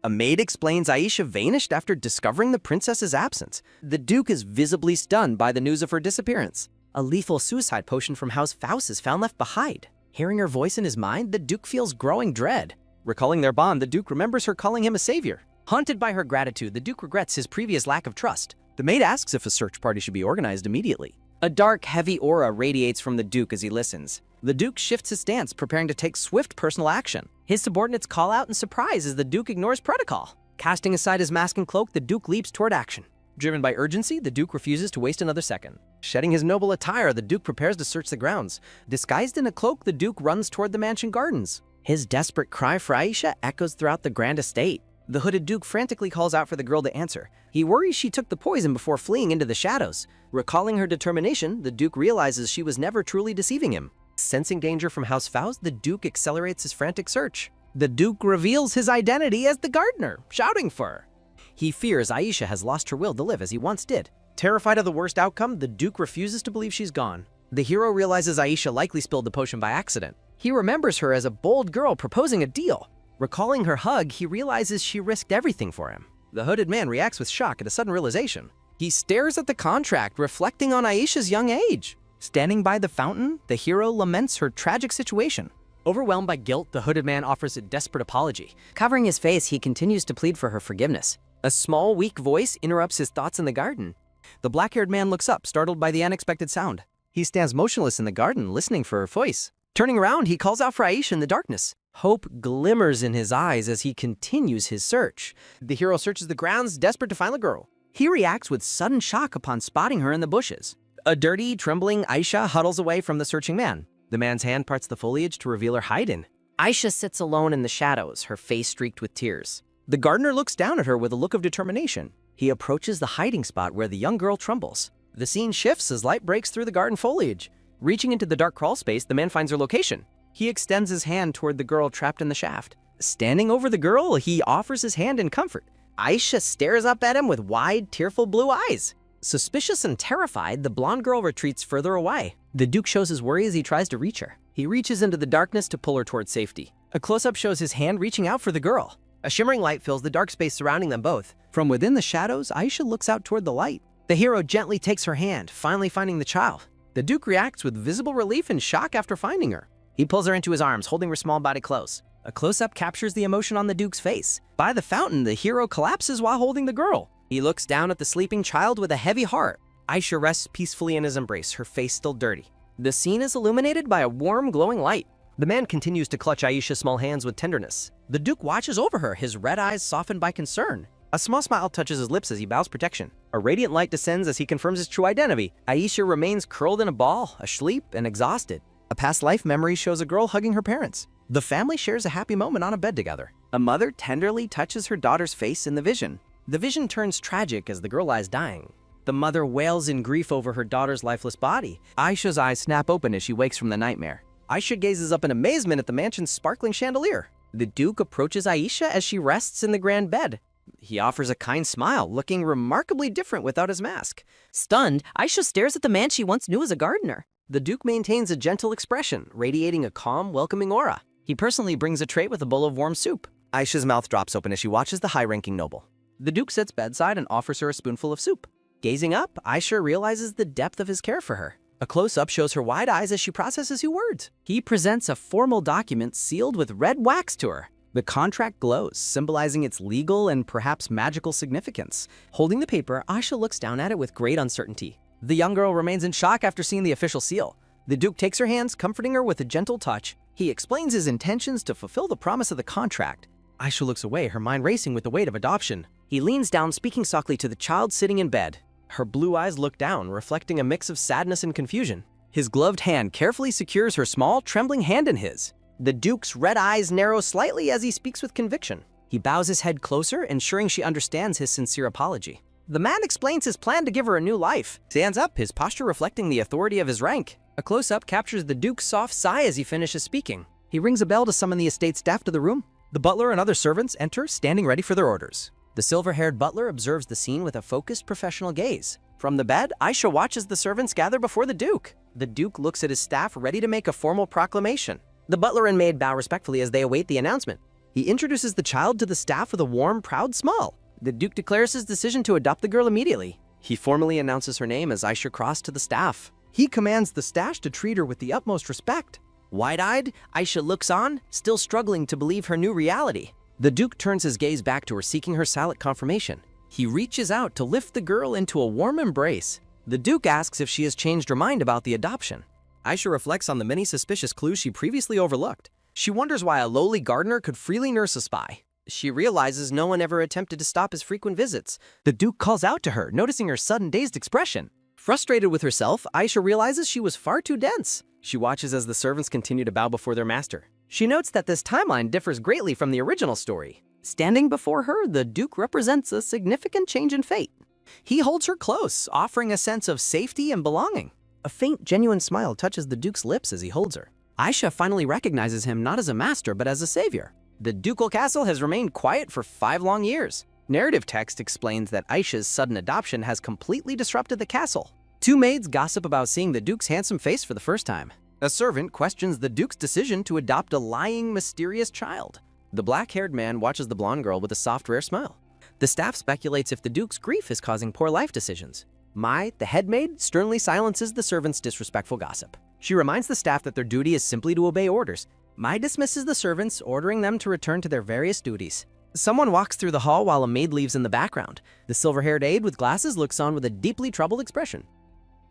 A maid explains Aisha vanished after discovering the princess's absence. The Duke is visibly stunned by the news of her disappearance. A lethal suicide potion from House Faust is found left behind. Hearing her voice in his mind, the Duke feels growing dread. Recalling their bond, the Duke remembers her calling him a savior. Haunted by her gratitude, the Duke regrets his previous lack of trust. The maid asks if a search party should be organized immediately. A dark, heavy aura radiates from the Duke as he listens. The Duke shifts his stance, preparing to take swift personal action. His subordinates call out in surprise as the Duke ignores protocol. Casting aside his mask and cloak, the Duke leaps toward action. Driven by urgency, the Duke refuses to waste another second. Shedding his noble attire, the Duke prepares to search the grounds. Disguised in a cloak, the Duke runs toward the mansion gardens. His desperate cry for Aisha echoes throughout the grand estate. The hooded Duke frantically calls out for the girl to answer. He worries she took the poison before fleeing into the shadows. Recalling her determination, the Duke realizes she was never truly deceiving him. Sensing danger from House Faust, the Duke accelerates his frantic search. The Duke reveals his identity as the gardener, shouting for her. He fears Aisha has lost her will to live as he once did. Terrified of the worst outcome, the Duke refuses to believe she's gone. The hero realizes Aisha likely spilled the potion by accident. He remembers her as a bold girl proposing a deal. Recalling her hug, he realizes she risked everything for him. The hooded man reacts with shock at a sudden realization. He stares at the contract, reflecting on Aisha's young age. Standing by the fountain, the hero laments her tragic situation. Overwhelmed by guilt, the hooded man offers a desperate apology. Covering his face, he continues to plead for her forgiveness. A small, weak voice interrupts his thoughts in the garden. The black-haired man looks up, startled by the unexpected sound. He stands motionless in the garden, listening for her voice. Turning around, he calls out for Aisha in the darkness. Hope glimmers in his eyes as he continues his search. The hero searches the grounds, desperate to find the girl. He reacts with sudden shock upon spotting her in the bushes. A dirty, trembling Aisha huddles away from the searching man. The man's hand parts the foliage to reveal her hiding. Aisha sits alone in the shadows, her face streaked with tears. The gardener looks down at her with a look of determination. He approaches the hiding spot where the young girl trembles. The scene shifts as light breaks through the garden foliage. Reaching into the dark crawl space, the man finds her location. He extends his hand toward the girl trapped in the shaft. Standing over the girl, he offers his hand in comfort. Aisha stares up at him with wide, tearful blue eyes. Suspicious and terrified, the blonde girl retreats further away. The Duke shows his worry as he tries to reach her. He reaches into the darkness to pull her toward safety. A close-up shows his hand reaching out for the girl. A shimmering light fills the dark space surrounding them both. From within the shadows, Aisha looks out toward the light. The hero gently takes her hand, finally finding the child. The Duke reacts with visible relief and shock after finding her. He pulls her into his arms, holding her small body close. A close-up captures the emotion on the Duke's face. By the fountain, the hero collapses while holding the girl. He looks down at the sleeping child with a heavy heart. Aisha rests peacefully in his embrace, her face still dirty. The scene is illuminated by a warm, glowing light. The man continues to clutch Aisha's small hands with tenderness. The Duke watches over her, his red eyes softened by concern. A small smile touches his lips as he bows protection. A radiant light descends as he confirms his true identity. Aisha remains curled in a ball, asleep and exhausted. A past life memory shows a girl hugging her parents. The family shares a happy moment on a bed together. A mother tenderly touches her daughter's face in the vision. The vision turns tragic as the girl lies dying. The mother wails in grief over her daughter's lifeless body. Aisha's eyes snap open as she wakes from the nightmare. Aisha gazes up in amazement at the mansion's sparkling chandelier. The Duke approaches Aisha as she rests in the grand bed. He offers a kind smile, looking remarkably different without his mask. Stunned, Aisha stares at the man she once knew as a gardener. The Duke maintains a gentle expression, radiating a calm, welcoming aura. He personally brings a tray with a bowl of warm soup. Aisha's mouth drops open as she watches the high-ranking noble. The Duke sits bedside and offers her a spoonful of soup. Gazing up, Aisha realizes the depth of his care for her. A close-up shows her wide eyes as she processes his words. He presents a formal document sealed with red wax to her. The contract glows, symbolizing its legal and perhaps magical significance. Holding the paper, Aisha looks down at it with great uncertainty. The young girl remains in shock after seeing the official seal. The Duke takes her hands, comforting her with a gentle touch. He explains his intentions to fulfill the promise of the contract. Aisha looks away, her mind racing with the weight of adoption. He leans down, speaking softly to the child sitting in bed. Her blue eyes look down, reflecting a mix of sadness and confusion. His gloved hand carefully secures her small, trembling hand in his. The Duke's red eyes narrow slightly as he speaks with conviction. He bows his head closer, ensuring she understands his sincere apology. The man explains his plan to give her a new life. Stands up, his posture reflecting the authority of his rank. A close-up captures the Duke's soft sigh as he finishes speaking. He rings a bell to summon the estate staff to the room. The butler and other servants enter, standing ready for their orders. The silver-haired butler observes the scene with a focused professional gaze. From the bed, Aisha watches the servants gather before the Duke. The Duke looks at his staff, ready to make a formal proclamation. The butler and maid bow respectfully as they await the announcement. He introduces the child to the staff with a warm, proud smile. The Duke declares his decision to adopt the girl immediately. He formally announces her name as Aisha Cross to the staff. He commands the staff to treat her with the utmost respect. Wide-eyed, Aisha looks on, still struggling to believe her new reality. The Duke turns his gaze back to her, seeking her silent confirmation. He reaches out to lift the girl into a warm embrace. The Duke asks if she has changed her mind about the adoption. Aisha reflects on the many suspicious clues she previously overlooked. She wonders why a lowly gardener could freely nurse a spy. She realizes no one ever attempted to stop his frequent visits. The Duke calls out to her, noticing her sudden dazed expression. Frustrated with herself, Aisha realizes she was far too dense. She watches as the servants continue to bow before their master. She notes that this timeline differs greatly from the original story. Standing before her, the Duke represents a significant change in fate. He holds her close, offering a sense of safety and belonging. A faint, genuine smile touches the Duke's lips as he holds her. Aisha finally recognizes him not as a master, but as a savior. The ducal castle has remained quiet for 5 long years. Narrative text explains that Aisha's sudden adoption has completely disrupted the castle. 2 maids gossip about seeing the Duke's handsome face for the first time. A servant questions the Duke's decision to adopt a lying, mysterious child. The black-haired man watches the blonde girl with a soft, rare smile. The staff speculates if the Duke's grief is causing poor life decisions. Mai, the head maid, sternly silences the servants' disrespectful gossip. She reminds the staff that their duty is simply to obey orders. Mai dismisses the servants, ordering them to return to their various duties. Someone walks through the hall while a maid leaves in the background. The silver-haired aide with glasses looks on with a deeply troubled expression.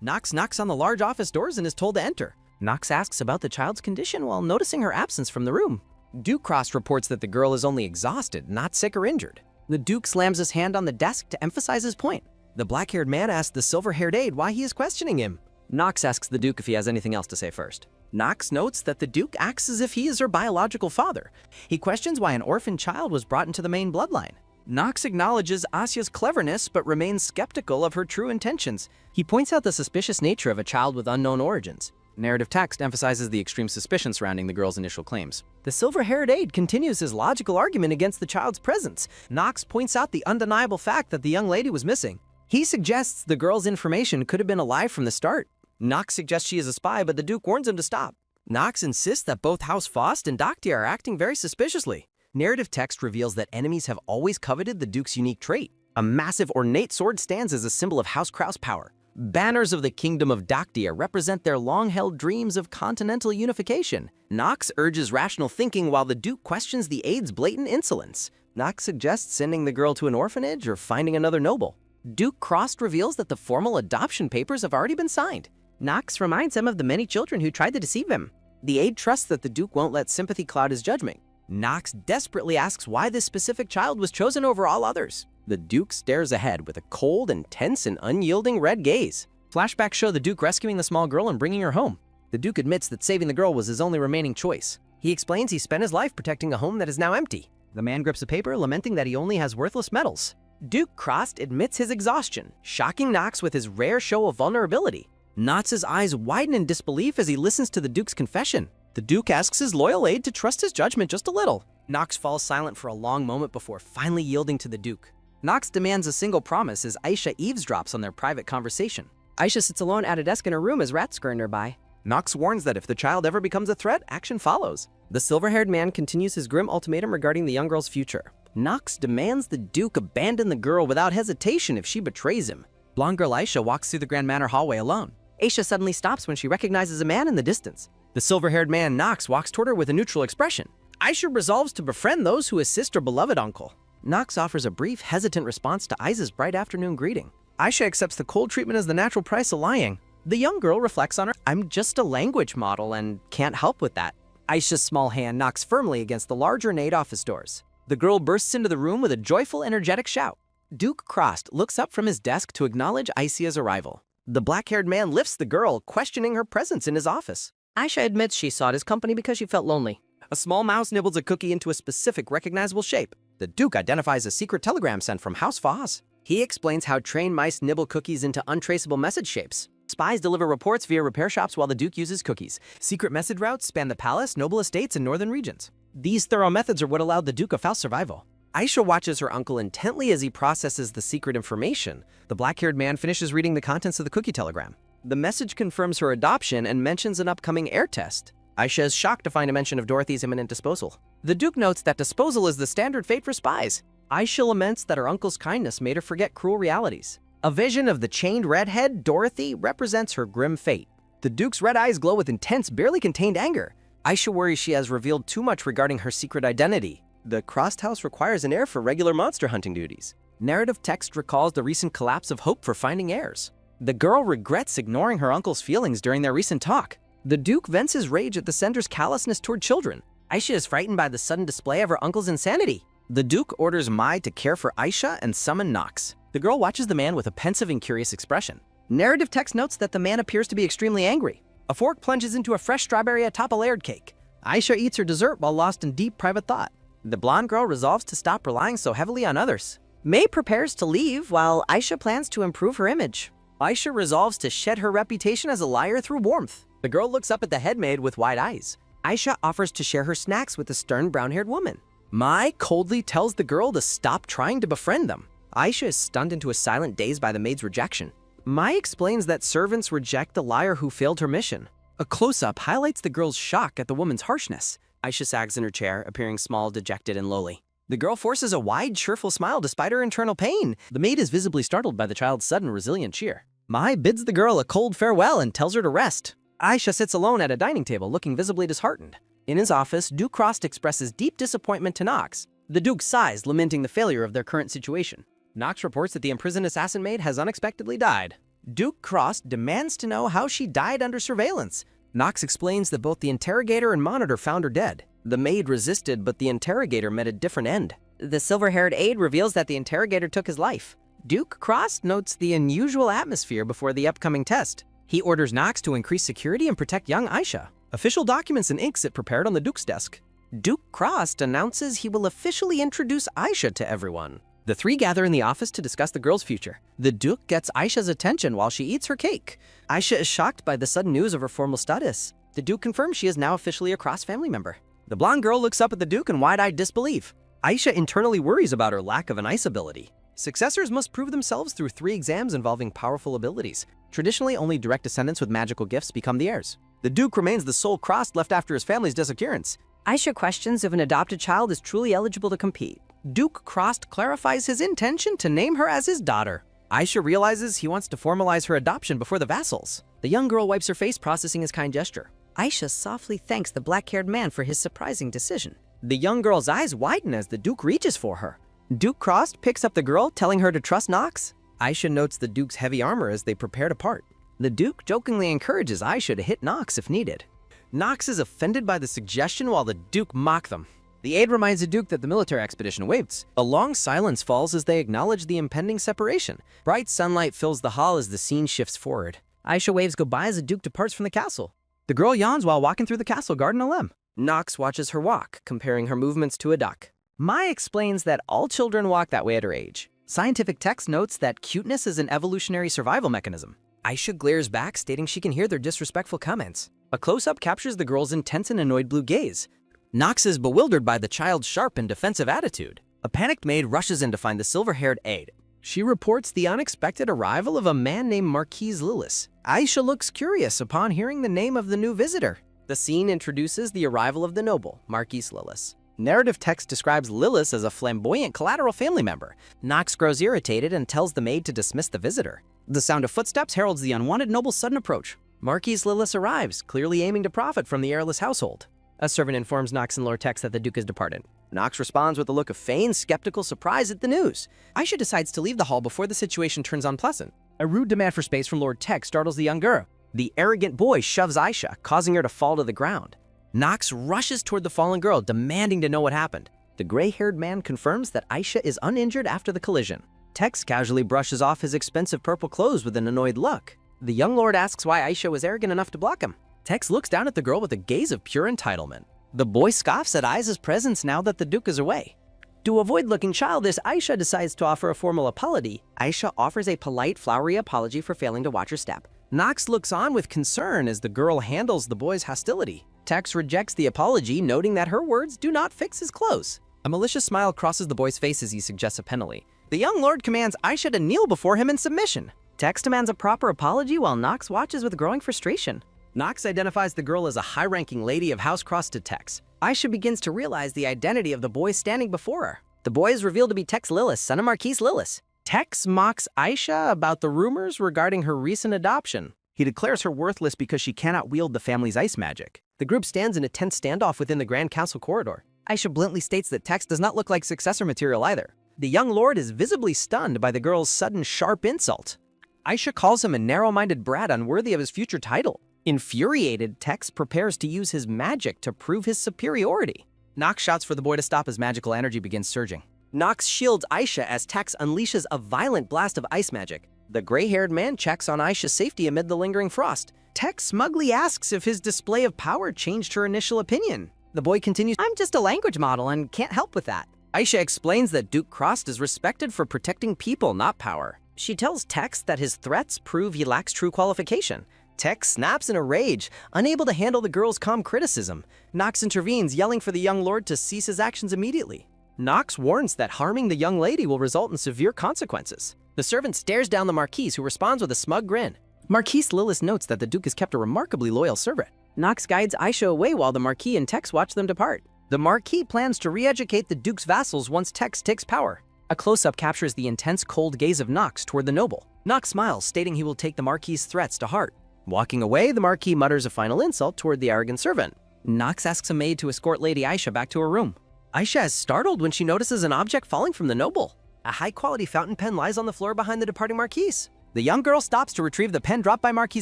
Knox knocks on the large office doors and is told to enter. Knox asks about the child's condition while noticing her absence from the room. Duke Cross reports that the girl is only exhausted, not sick or injured. The Duke slams his hand on the desk to emphasize his point. The black-haired man asks the silver-haired aide why he is questioning him. Knox asks the Duke if he has anything else to say first. Knox notes that the Duke acts as if he is her biological father. He questions why an orphan child was brought into the main bloodline. Knox acknowledges Asya's cleverness but remains skeptical of her true intentions. He points out the suspicious nature of a child with unknown origins. Narrative text emphasizes the extreme suspicion surrounding the girl's initial claims. The silver-haired aide continues his logical argument against the child's presence. Knox points out the undeniable fact that the young lady was missing. He suggests the girl's information could have been a lie from the start. Knox suggests she is a spy, but the Duke warns him to stop. Knox insists that both House Faust and Daktia are acting very suspiciously. Narrative text reveals that enemies have always coveted the Duke's unique trait. A massive ornate sword stands as a symbol of House Kraus power. Banners of the Kingdom of Daktia represent their long-held dreams of continental unification. Knox urges rational thinking while the Duke questions the aide's blatant insolence. Knox suggests sending the girl to an orphanage or finding another noble. Duke Cross reveals that the formal adoption papers have already been signed. Knox reminds him of the many children who tried to deceive him. The aide trusts that the Duke won't let sympathy cloud his judgment. Knox desperately asks why this specific child was chosen over all others. The Duke stares ahead with a cold, intense, and unyielding red gaze. Flashbacks show the Duke rescuing the small girl and bringing her home. The Duke admits that saving the girl was his only remaining choice. He explains he spent his life protecting a home that is now empty. The man grips a paper, lamenting that he only has worthless medals. Duke Crossed admits his exhaustion, shocking Knox with his rare show of vulnerability. Knox's eyes widen in disbelief as he listens to the Duke's confession. The Duke asks his loyal aide to trust his judgment just a little. Knox falls silent for a long moment before finally yielding to the Duke. Knox demands a single promise as Aisha eavesdrops on their private conversation. Aisha sits alone at a desk in her room as rats scurry nearby. Knox warns that if the child ever becomes a threat, action follows. The silver-haired man continues his grim ultimatum regarding the young girl's future. Knox demands the Duke abandon the girl without hesitation if she betrays him. Blonde girl Aisha walks through the Grand Manor hallway alone. Aisha suddenly stops when she recognizes a man in the distance. The silver-haired man Knox walks toward her with a neutral expression. Aisha resolves to befriend those who assist her beloved uncle. Knox offers a brief, hesitant response to Aiza's bright afternoon greeting. Aisha accepts the cold treatment as the natural price of lying. The young girl reflects on her. I'm just a language model and can't help with that. Aisha's small hand knocks firmly against the large ornate office doors. The girl bursts into the room with a joyful, energetic shout. Duke Crossed looks up from his desk to acknowledge Aisha's arrival. The black-haired man lifts the girl, questioning her presence in his office. Aisha admits she sought his company because she felt lonely. A small mouse nibbles a cookie into a specific, recognizable shape. The Duke identifies a secret telegram sent from House Foz. He explains how trained mice nibble cookies into untraceable message shapes. Spies deliver reports via repair shops while the Duke uses cookies. Secret message routes span the palace, noble estates, and northern regions. These thorough methods are what allowed the Duke of Faust survival. Aisha watches her uncle intently as he processes the secret information. The black-haired man finishes reading the contents of the cookie telegram. The message confirms her adoption and mentions an upcoming air test. Aisha is shocked to find a mention of Dorothy's imminent disposal. The Duke notes that disposal is the standard fate for spies. Aisha laments that her uncle's kindness made her forget cruel realities. A vision of the chained redhead, Dorothy, represents her grim fate. The Duke's red eyes glow with intense, barely contained anger. Aisha worries she has revealed too much regarding her secret identity. The Crossed House requires an heir for regular monster hunting duties. Narrative text recalls the recent collapse of hope for finding heirs. The girl regrets ignoring her uncle's feelings during their recent talk. The Duke vents his rage at the sender's callousness toward children. Aisha is frightened by the sudden display of her uncle's insanity. The Duke orders Mai to care for Aisha and summon Knox. The girl watches the man with a pensive and curious expression. Narrative text notes that the man appears to be extremely angry. A fork plunges into a fresh strawberry atop a layered cake. Aisha eats her dessert while lost in deep private thought. The blonde girl resolves to stop relying so heavily on others. May prepares to leave while Aisha plans to improve her image. Aisha resolves to shed her reputation as a liar through warmth. The girl looks up at the headmaid with wide eyes. Aisha offers to share her snacks with the stern brown-haired woman. Mai coldly tells the girl to stop trying to befriend them. Aisha is stunned into a silent daze by the maid's rejection. Mai explains that servants reject the liar who failed her mission. A close-up highlights the girl's shock at the woman's harshness. Aisha sags in her chair, appearing small, dejected, and lowly. The girl forces a wide, cheerful smile despite her internal pain. The maid is visibly startled by the child's sudden, resilient cheer. Mai bids the girl a cold farewell and tells her to rest. Aisha sits alone at a dining table, looking visibly disheartened. In his office, Duke Crossed expresses deep disappointment to Knox. The Duke sighs, lamenting the failure of their current situation. Knox reports that the imprisoned assassin maid has unexpectedly died. Duke Crossed demands to know how she died under surveillance. Knox explains that both the interrogator and monitor found her dead. The maid resisted, but the interrogator met a different end. The silver-haired aide reveals that the interrogator took his life. Duke Crossed notes the unusual atmosphere before the upcoming test. He orders Knox to increase security and protect young Aisha. Official documents and ink sit prepared on the Duke's desk. Duke Crossed announces he will officially introduce Aisha to everyone. The three gather in the office to discuss the girl's future. The Duke gets Aisha's attention while she eats her cake. Aisha is shocked by the sudden news of her formal status. The Duke confirms she is now officially a Cross family member. The blonde girl looks up at the Duke in wide-eyed disbelief. Aisha internally worries about her lack of an ice ability. Successors must prove themselves through 3 exams involving powerful abilities. Traditionally, only direct descendants with magical gifts become the heirs. The Duke remains the sole Crossed left after his family's disappearance. Aisha questions if an adopted child is truly eligible to compete. Duke Crossed clarifies his intention to name her as his daughter. Aisha realizes he wants to formalize her adoption before the vassals. The young girl wipes her face, processing his kind gesture. Aisha softly thanks the black-haired man for his surprising decision. The young girl's eyes widen as the Duke reaches for her. Duke Crossed picks up the girl, telling her to trust Knox. Aisha notes the Duke's heavy armor as they prepare to part. The Duke jokingly encourages Aisha to hit Nox if needed. Nox is offended by the suggestion while the Duke mock them. The aide reminds the Duke that the military expedition waits. A long silence falls as they acknowledge the impending separation. Bright sunlight fills the hall as the scene shifts forward. Aisha waves goodbye as the Duke departs from the castle. The girl yawns while walking through the castle garden alone. Nox watches her walk, comparing her movements to a duck. Mai explains that all children walk that way at her age. Scientific text notes that cuteness is an evolutionary survival mechanism. Aisha glares back, stating she can hear their disrespectful comments. A close-up captures the girl's intense and annoyed blue gaze. Nox is bewildered by the child's sharp and defensive attitude. A panicked maid rushes in to find the silver-haired aide. She reports the unexpected arrival of a man named Marquis Lillis. Aisha looks curious upon hearing the name of the new visitor. The scene introduces the arrival of the noble, Marquis Lillis. Narrative text describes Lillis as a flamboyant collateral family member. Nox grows irritated and tells the maid to dismiss the visitor. The sound of footsteps heralds the unwanted noble's sudden approach. Marquis Lillis arrives, clearly aiming to profit from the heirless household. A servant informs Nox in lore text that the Duke has departed. Nox responds with a look of feigned, skeptical surprise at the news. Aisha decides to leave the hall before the situation turns unpleasant. A rude demand for space from Lord Text startles the young girl. The arrogant boy shoves Aisha, causing her to fall to the ground. Nox rushes toward the fallen girl, demanding to know what happened. The gray-haired man confirms that Aisha is uninjured after the collision. Text casually brushes off his expensive purple clothes with an annoyed look. The young lord asks why Aisha was arrogant enough to block him. Tex looks down at the girl with a gaze of pure entitlement. The boy scoffs at Aiza's presence now that the Duke is away. To avoid looking childish, Aisha decides to offer a formal apology. Aisha offers a polite, flowery apology for failing to watch her step. Nox looks on with concern as the girl handles the boy's hostility. Tex rejects the apology, noting that her words do not fix his clothes. A malicious smile crosses the boy's face as he suggests a penalty. The young lord commands Aisha to kneel before him in submission. Tex demands a proper apology while Nox watches with growing frustration. Nox identifies the girl as a high-ranking lady of House Cross to Tex. Aisha begins to realize the identity of the boy standing before her. The boy is revealed to be Tex Lillis, son of Marquis Lillis. Tex mocks Aisha about the rumors regarding her recent adoption. He declares her worthless because she cannot wield the family's ice magic. The group stands in a tense standoff within the Grand Council corridor. Aisha bluntly states that Tex does not look like successor material either. The young lord is visibly stunned by the girl's sudden sharp insult. Aisha calls him a narrow-minded brat unworthy of his future title. Infuriated, Tex prepares to use his magic to prove his superiority. Nox shouts for the boy to stop as magical energy begins surging. Nox shields Aisha as Tex unleashes a violent blast of ice magic. The gray-haired man checks on Aisha's safety amid the lingering frost. Tex smugly asks if his display of power changed her initial opinion. The boy continues, "I'm just a language model and can't help with that." Aisha explains that Duke Crost is respected for protecting people, not power. She tells Tex that his threats prove he lacks true qualification. Tex snaps in a rage, unable to handle the girl's calm criticism. Nox intervenes, yelling for the young lord to cease his actions immediately. Nox warns that harming the young lady will result in severe consequences. The servant stares down the Marquis, who responds with a smug grin. Marquis Lillis notes that the Duke has kept a remarkably loyal servant. Nox guides Aisha away while the Marquis and Tex watch them depart. The Marquis plans to re-educate the Duke's vassals once Tex takes power. A close-up captures the intense, cold gaze of Nox toward the noble. Nox smiles, stating he will take the Marquis's threats to heart. Walking away, the Marquis mutters a final insult toward the arrogant servant. Nox asks a maid to escort Lady Aisha back to her room. Aisha is startled when she notices an object falling from the noble. A high-quality fountain pen lies on the floor behind the departing Marquis. The young girl stops to retrieve the pen dropped by Marquis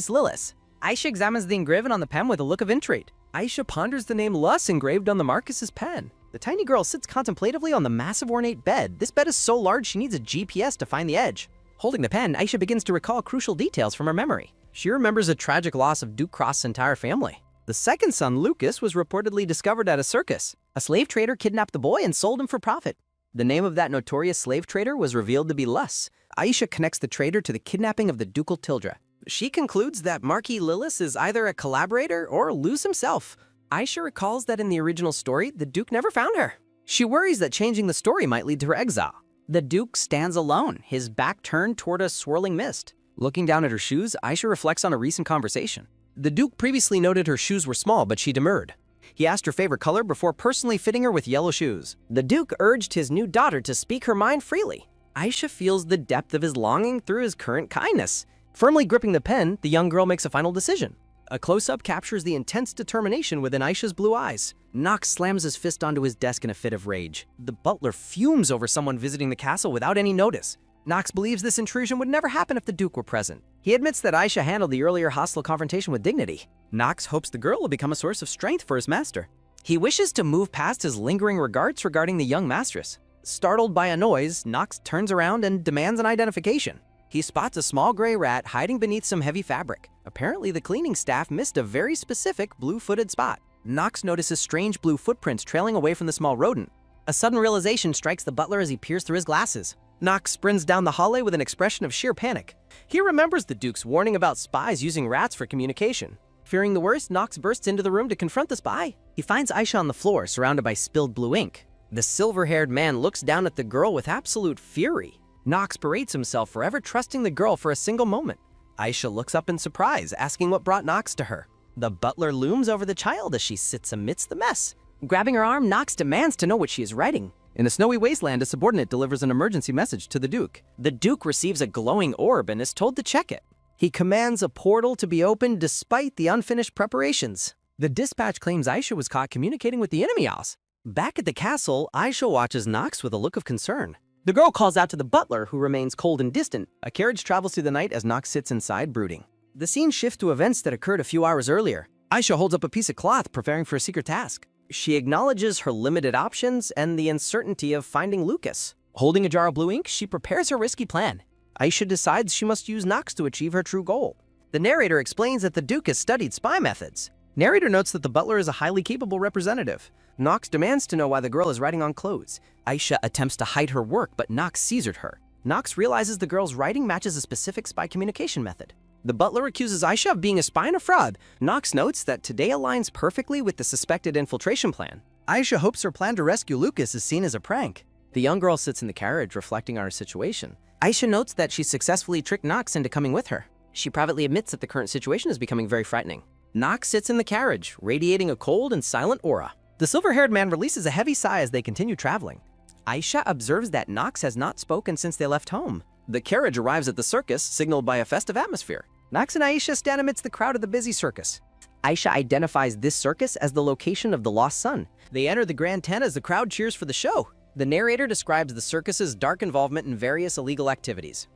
Lillis. Aisha examines the engraving on the pen with a look of intrigue. Aisha ponders the name Luss engraved on the Marquis's pen. The tiny girl sits contemplatively on the massive ornate bed. This bed is so large she needs a GPS to find the edge. Holding the pen, Aisha begins to recall crucial details from her memory. She remembers a tragic loss of Duke Cross's entire family. The second son, Lucas, was reportedly discovered at a circus. A slave trader kidnapped the boy and sold him for profit. The name of that notorious slave trader was revealed to be Luss. Aisha connects the trader to the kidnapping of the ducal Tildra. She concludes that Marquis Lillis is either a collaborator or Luz himself. Aisha recalls that in the original story, the Duke never found her. She worries that changing the story might lead to her exile. The Duke stands alone, his back turned toward a swirling mist. Looking down at her shoes, Aisha reflects on a recent conversation. The Duke previously noted her shoes were small, but she demurred. He asked her favorite color before personally fitting her with yellow shoes. The Duke urged his new daughter to speak her mind freely. Aisha feels the depth of his longing through his current kindness. Firmly gripping the pen, the young girl makes a final decision. A close-up captures the intense determination within Aisha's blue eyes. Nox slams his fist onto his desk in a fit of rage. The butler fumes over someone visiting the castle without any notice. Knox believes this intrusion would never happen if the Duke were present. He admits that Aisha handled the earlier hostile confrontation with dignity. Knox hopes the girl will become a source of strength for his master. He wishes to move past his lingering regrets regarding the young mistress. Startled by a noise, Knox turns around and demands an identification. He spots a small gray rat hiding beneath some heavy fabric. Apparently, the cleaning staff missed a very specific blue-footed spot. Knox notices strange blue footprints trailing away from the small rodent. A sudden realization strikes the butler as he peers through his glasses. Knox sprints down the hallway with an expression of sheer panic. He remembers the Duke's warning about spies using rats for communication. Fearing the worst, Knox bursts into the room to confront the spy. He finds Aisha on the floor, surrounded by spilled blue ink. The silver-haired man looks down at the girl with absolute fury. Knox berates himself for ever trusting the girl for a single moment. Aisha looks up in surprise, asking what brought Knox to her. The butler looms over the child as she sits amidst the mess. Grabbing her arm, Knox demands to know what she is writing. In a snowy wasteland, a subordinate delivers an emergency message to the Duke. The Duke receives a glowing orb and is told to check it. He commands a portal to be opened despite the unfinished preparations. The dispatch claims Aisha was caught communicating with the enemy house. Back at the castle, Aisha watches Knox with a look of concern. The girl calls out to the butler, who remains cold and distant. A carriage travels through the night as Knox sits inside, brooding. The scene shifts to events that occurred a few hours earlier. Aisha holds up a piece of cloth, preparing for a secret task. She acknowledges her limited options and the uncertainty of finding Lucas. Holding a jar of blue ink, she prepares her risky plan. Aisha decides she must use Knox to achieve her true goal. The narrator explains that the Duke has studied spy methods. Narrator notes that the butler is a highly capable representative. Knox demands to know why the girl is writing on clothes. Aisha attempts to hide her work, but Knox seized her. Knox realizes the girl's writing matches a specific spy communication method. The butler accuses Aisha of being a spy and a fraud. Knox notes that today aligns perfectly with the suspected infiltration plan. Aisha hopes her plan to rescue Lucas is seen as a prank. The young girl sits in the carriage, reflecting on her situation. Aisha notes that she successfully tricked Knox into coming with her. She privately admits that the current situation is becoming very frightening. Knox sits in the carriage, radiating a cold and silent aura. The silver-haired man releases a heavy sigh as they continue traveling. Aisha observes that Knox has not spoken since they left home. The carriage arrives at the circus, signaled by a festive atmosphere. Knox and Aisha stand amidst the crowd of the busy circus. Aisha identifies this circus as the location of the lost son. They enter the grand tent as the crowd cheers for the show. The narrator describes the circus's dark involvement in various illegal activities.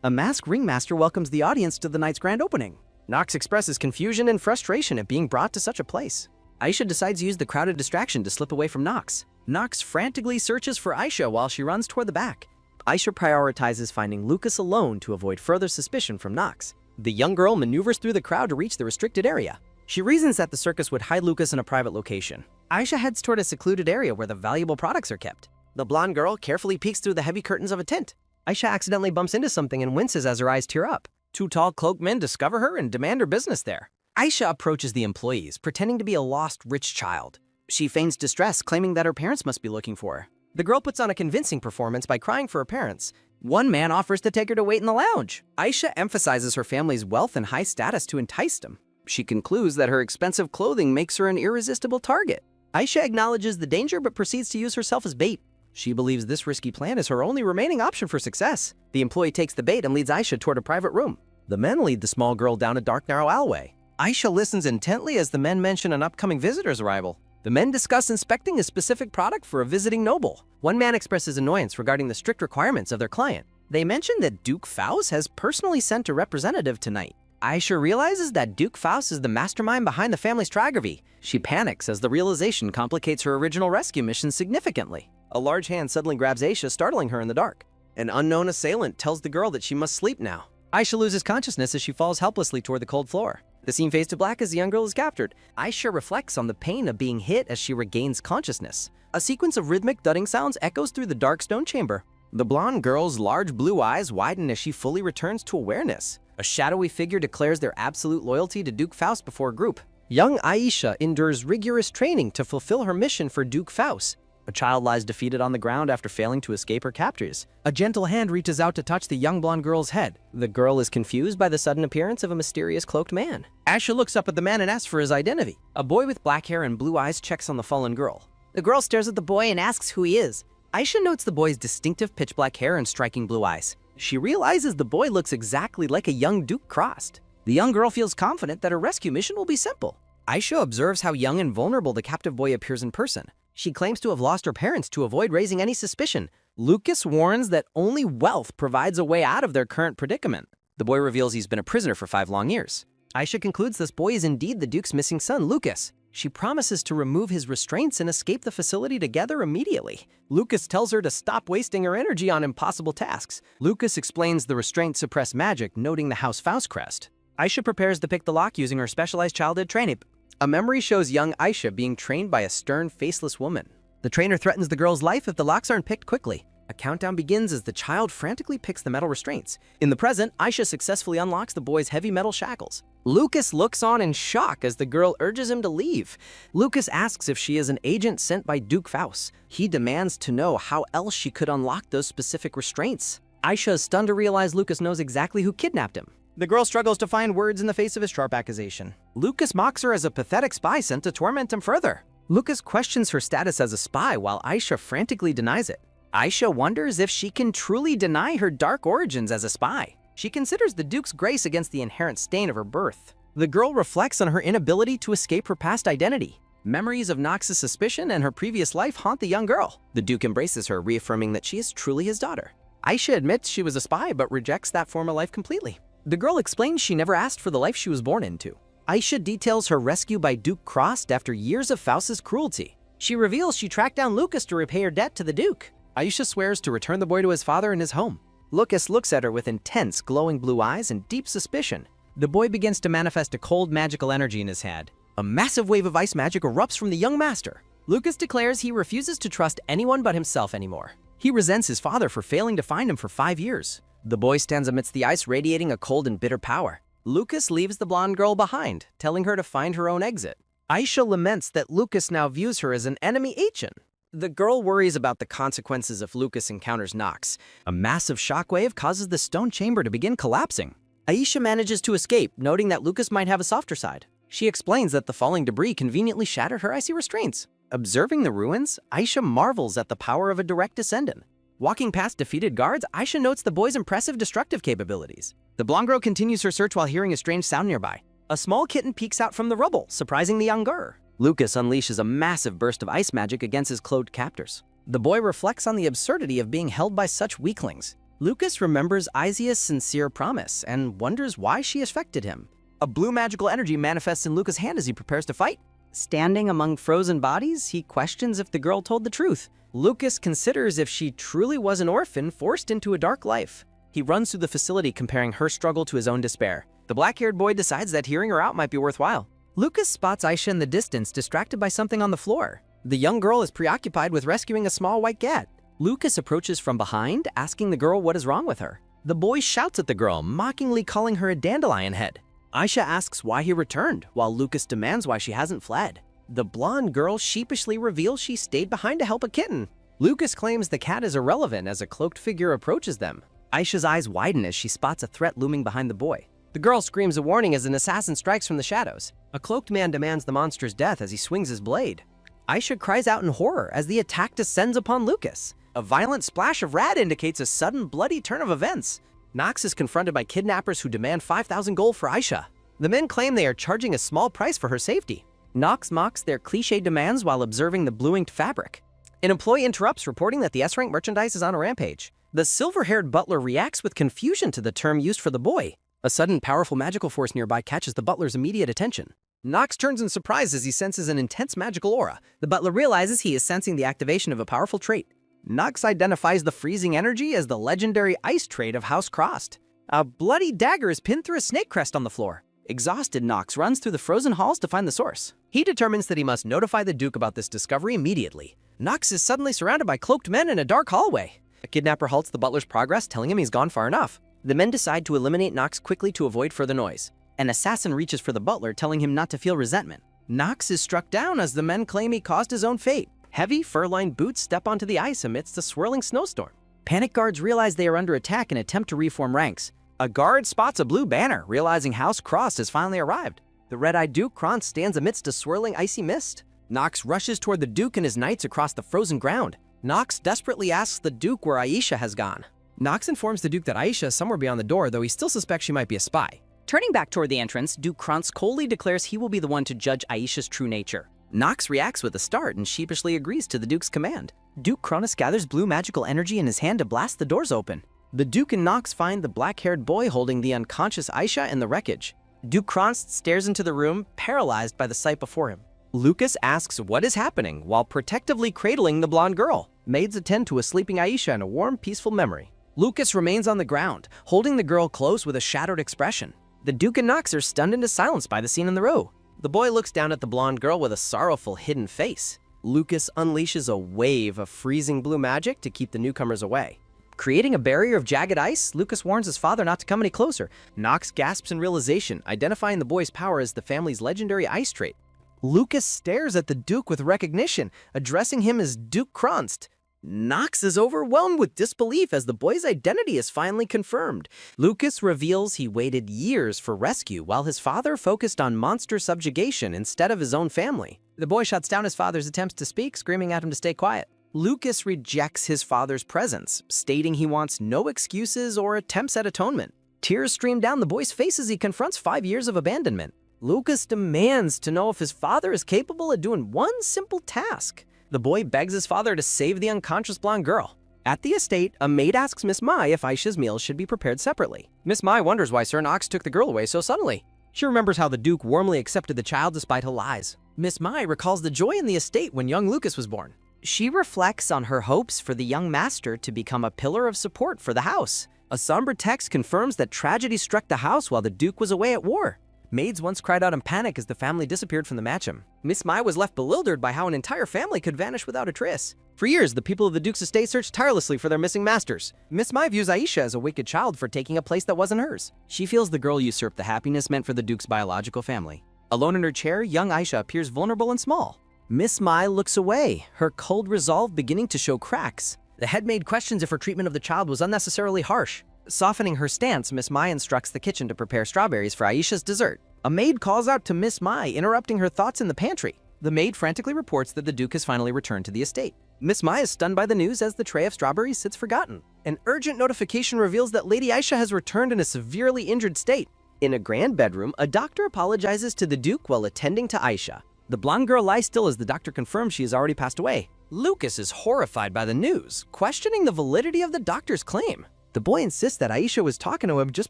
A masked ringmaster welcomes the audience to the night's grand opening. Knox expresses confusion and frustration at being brought to such a place. Aisha decides to use the crowded distraction to slip away from Knox. Knox frantically searches for Aisha while she runs toward the back. Aisha prioritizes finding Lucas alone to avoid further suspicion from Knox. The young girl maneuvers through the crowd to reach the restricted area. She reasons that the circus would hide Lucas in a private location. Aisha heads toward a secluded area where the valuable products are kept. The blonde girl carefully peeks through the heavy curtains of a tent. Aisha accidentally bumps into something and winces as her eyes tear up. Two tall cloaked men discover her and demand her business there. Aisha approaches the employees, pretending to be a lost rich child. She feigns distress, claiming that her parents must be looking for her. The girl puts on a convincing performance by crying for her parents. One man offers to take her to wait in the lounge. Aisha emphasizes her family's wealth and high status to entice them. She concludes that her expensive clothing makes her an irresistible target. Aisha acknowledges the danger but proceeds to use herself as bait. She believes this risky plan is her only remaining option for success. The employee takes the bait and leads Aisha toward a private room. The men lead the small girl down a dark, narrow alleyway. Aisha listens intently as the men mention an upcoming visitor's arrival. The men discuss inspecting a specific product for a visiting noble. One man expresses annoyance regarding the strict requirements of their client. They mention that Duke Faust has personally sent a representative tonight. Aisha realizes that Duke Faust is the mastermind behind the family's tragedy. She panics as the realization complicates her original rescue mission significantly. A large hand suddenly grabs Aisha, startling her in the dark. An unknown assailant tells the girl that she must sleep now. Aisha loses consciousness as she falls helplessly toward the cold floor. The scene fades to black as the young girl is captured. Aisha reflects on the pain of being hit as she regains consciousness. A sequence of rhythmic thudding sounds echoes through the dark stone chamber. The blonde girl's large blue eyes widen as she fully returns to awareness. A shadowy figure declares their absolute loyalty to Duke Faust before a group. Young Aisha endures rigorous training to fulfill her mission for Duke Faust. A child lies defeated on the ground after failing to escape her captors. A gentle hand reaches out to touch the young blonde girl's head. The girl is confused by the sudden appearance of a mysterious cloaked man. Aisha looks up at the man and asks for his identity. A boy with black hair and blue eyes checks on the fallen girl. The girl stares at the boy and asks who he is. Aisha notes the boy's distinctive pitch black hair and striking blue eyes. She realizes the boy looks exactly like a young Duke crossed. The young girl feels confident that her rescue mission will be simple. Aisha observes how young and vulnerable the captive boy appears in person. She claims to have lost her parents to avoid raising any suspicion. Lucas warns that only wealth provides a way out of their current predicament. The boy reveals he's been a prisoner for 5 long years. Aisha concludes this boy is indeed the Duke's missing son, Lucas. She promises to remove his restraints and escape the facility together immediately. Lucas tells her to stop wasting her energy on impossible tasks. Lucas explains the restraints suppress magic, noting the House Faust crest. Aisha prepares to pick the lock using her specialized childhood training. A memory shows young Aisha being trained by a stern, faceless woman. The trainer threatens the girl's life if the locks aren't picked quickly. A countdown begins as the child frantically picks the metal restraints. In the present, Aisha successfully unlocks the boy's heavy metal shackles. Lucas looks on in shock as the girl urges him to leave. Lucas asks if she is an agent sent by Duke Faust. He demands to know how else she could unlock those specific restraints. Aisha is stunned to realize Lucas knows exactly who kidnapped him. The girl struggles to find words in the face of his sharp accusation. Lucas mocks her as a pathetic spy sent to torment him further. Lucas questions her status as a spy while Aisha frantically denies it. Aisha wonders if she can truly deny her dark origins as a spy. She considers the Duke's grace against the inherent stain of her birth. The girl reflects on her inability to escape her past identity. Memories of Nox's suspicion and her previous life haunt the young girl. The Duke embraces her, reaffirming that she is truly his daughter. Aisha admits she was a spy but rejects that former life completely. The girl explains she never asked for the life she was born into. Aisha details her rescue by Duke Crossed after years of Faust's cruelty. She reveals she tracked down Lucas to repay her debt to the Duke. Aisha swears to return the boy to his father and his home. Lucas looks at her with intense, glowing blue eyes and deep suspicion. The boy begins to manifest a cold, magical energy in his head. A massive wave of ice magic erupts from the young master. Lucas declares he refuses to trust anyone but himself anymore. He resents his father for failing to find him for 5 years. The boy stands amidst the ice, radiating a cold and bitter power. Lucas leaves the blonde girl behind, telling her to find her own exit. Aisha laments that Lucas now views her as an enemy agent. The girl worries about the consequences if Lucas encounters Nox. A massive shockwave causes the stone chamber to begin collapsing. Aisha manages to escape, noting that Lucas might have a softer side. She explains that the falling debris conveniently shattered her icy restraints. Observing the ruins, Aisha marvels at the power of a direct descendant. Walking past defeated guards, Aisha notes the boy's impressive destructive capabilities. The blonde girl continues her search while hearing a strange sound nearby. A small kitten peeks out from the rubble, surprising the young girl. Lucas unleashes a massive burst of ice magic against his clothed captors. The boy reflects on the absurdity of being held by such weaklings. Lucas remembers Isia's sincere promise and wonders why she affected him. A blue magical energy manifests in Lucas' hand as he prepares to fight. Standing among frozen bodies, he questions if the girl told the truth. Lucas considers if she truly was an orphan forced into a dark life. He runs through the facility, comparing her struggle to his own despair. The black-haired boy decides that hearing her out might be worthwhile. Lucas spots Aisha in the distance, distracted by something on the floor. The young girl is preoccupied with rescuing a small white cat. Lucas approaches from behind, asking the girl what is wrong with her. The boy shouts at the girl, mockingly calling her a dandelion head. Aisha asks why he returned, while Lucas demands why she hasn't fled. The blonde girl sheepishly reveals she stayed behind to help a kitten. Lucas claims the cat is irrelevant as a cloaked figure approaches them. Aisha's eyes widen as she spots a threat looming behind the boy. The girl screams a warning as an assassin strikes from the shadows. A cloaked man demands the monster's death as he swings his blade. Aisha cries out in horror as the attack descends upon Lucas. A violent splash of red indicates a sudden, bloody turn of events. Nox is confronted by kidnappers who demand 5,000 gold for Aisha. The men claim they are charging a small price for her safety. Nox mocks their cliché demands while observing the blue-inked fabric. An employee interrupts, reporting that the S-rank merchandise is on a rampage. The silver-haired butler reacts with confusion to the term used for the boy. A sudden, powerful magical force nearby catches the butler's immediate attention. Nox turns in surprise as he senses an intense magical aura. The butler realizes he is sensing the activation of a powerful trait. Nox identifies the freezing energy as the legendary ice trait of House Crossed. A bloody dagger is pinned through a snake crest on the floor. Exhausted, Nox runs through the frozen halls to find the source. He determines that he must notify the Duke about this discovery immediately. Nox is suddenly surrounded by cloaked men in a dark hallway. A kidnapper halts the butler's progress, telling him he's gone far enough. The men decide to eliminate Nox quickly to avoid further noise. An assassin reaches for the butler, telling him not to feel resentment. Nox is struck down as the men claim he caused his own fate. Heavy, fur-lined boots step onto the ice amidst a swirling snowstorm. Panic guards realize they are under attack and attempt to reform ranks. A guard spots a blue banner, realizing House Crossed has finally arrived. The red-eyed Duke Kronz stands amidst a swirling icy mist. Nox rushes toward the Duke and his knights across the frozen ground. Nox desperately asks the Duke where Aisha has gone. Nox informs the Duke that Aisha is somewhere beyond the door, though he still suspects she might be a spy. Turning back toward the entrance, Duke Kronz coldly declares he will be the one to judge Aisha's true nature. Nox reacts with a start and sheepishly agrees to the Duke's command. Duke Cronus gathers blue magical energy in his hand to blast the doors open. The Duke and Nox find the black-haired boy holding the unconscious Aisha in the wreckage. Duke Cronus stares into the room, paralyzed by the sight before him. Lucas asks what is happening while protectively cradling the blonde girl. Maids attend to a sleeping Aisha in a warm, peaceful memory. Lucas remains on the ground, holding the girl close with a shadowed expression. The Duke and Nox are stunned into silence by the scene in the row. The boy looks down at the blonde girl with a sorrowful, hidden face. Lucas unleashes a wave of freezing blue magic to keep the newcomers away. Creating a barrier of jagged ice, Lucas warns his father not to come any closer. Nox gasps in realization, identifying the boy's power as the family's legendary ice trait. Lucas stares at the Duke with recognition, addressing him as Duke Cronst. Nox is overwhelmed with disbelief as the boy's identity is finally confirmed. Lucas reveals he waited years for rescue while his father focused on monster subjugation instead of his own family. The boy shuts down his father's attempts to speak, screaming at him to stay quiet. Lucas rejects his father's presence, stating he wants no excuses or attempts at atonement. Tears stream down the boy's face as he confronts 5 years of abandonment. Lucas demands to know if his father is capable of doing one simple task. The boy begs his father to save the unconscious blonde girl. At the estate, a maid asks Miss Mai if Aisha's meals should be prepared separately. Miss Mai wonders why Sir Nox took the girl away so suddenly. She remembers how the Duke warmly accepted the child despite her lies. Miss Mai recalls the joy in the estate when young Lucas was born. She reflects on her hopes for the young master to become a pillar of support for the house. A somber text confirms that tragedy struck the house while the Duke was away at war. Maids once cried out in panic as the family disappeared from the matcham. Miss Mai was left bewildered by how an entire family could vanish without a trace. For years, the people of the Duke's estate searched tirelessly for their missing masters. Miss Mai views Aisha as a wicked child for taking a place that wasn't hers. She feels the girl usurped the happiness meant for the Duke's biological family. Alone in her chair, young Aisha appears vulnerable and small. Miss Mai looks away, her cold resolve beginning to show cracks. The headmaid questions if her treatment of the child was unnecessarily harsh. Softening her stance, Miss Mai instructs the kitchen to prepare strawberries for Aisha's dessert. A maid calls out to Miss Mai, interrupting her thoughts in the pantry. The maid frantically reports that the Duke has finally returned to the estate. Miss Mai is stunned by the news as the tray of strawberries sits forgotten. An urgent notification reveals that Lady Aisha has returned in a severely injured state. In a grand bedroom, a doctor apologizes to the Duke while attending to Aisha. The blonde girl lies still as the doctor confirms she has already passed away. Lucas is horrified by the news, questioning the validity of the doctor's claim. The boy insists that Aisha was talking to him just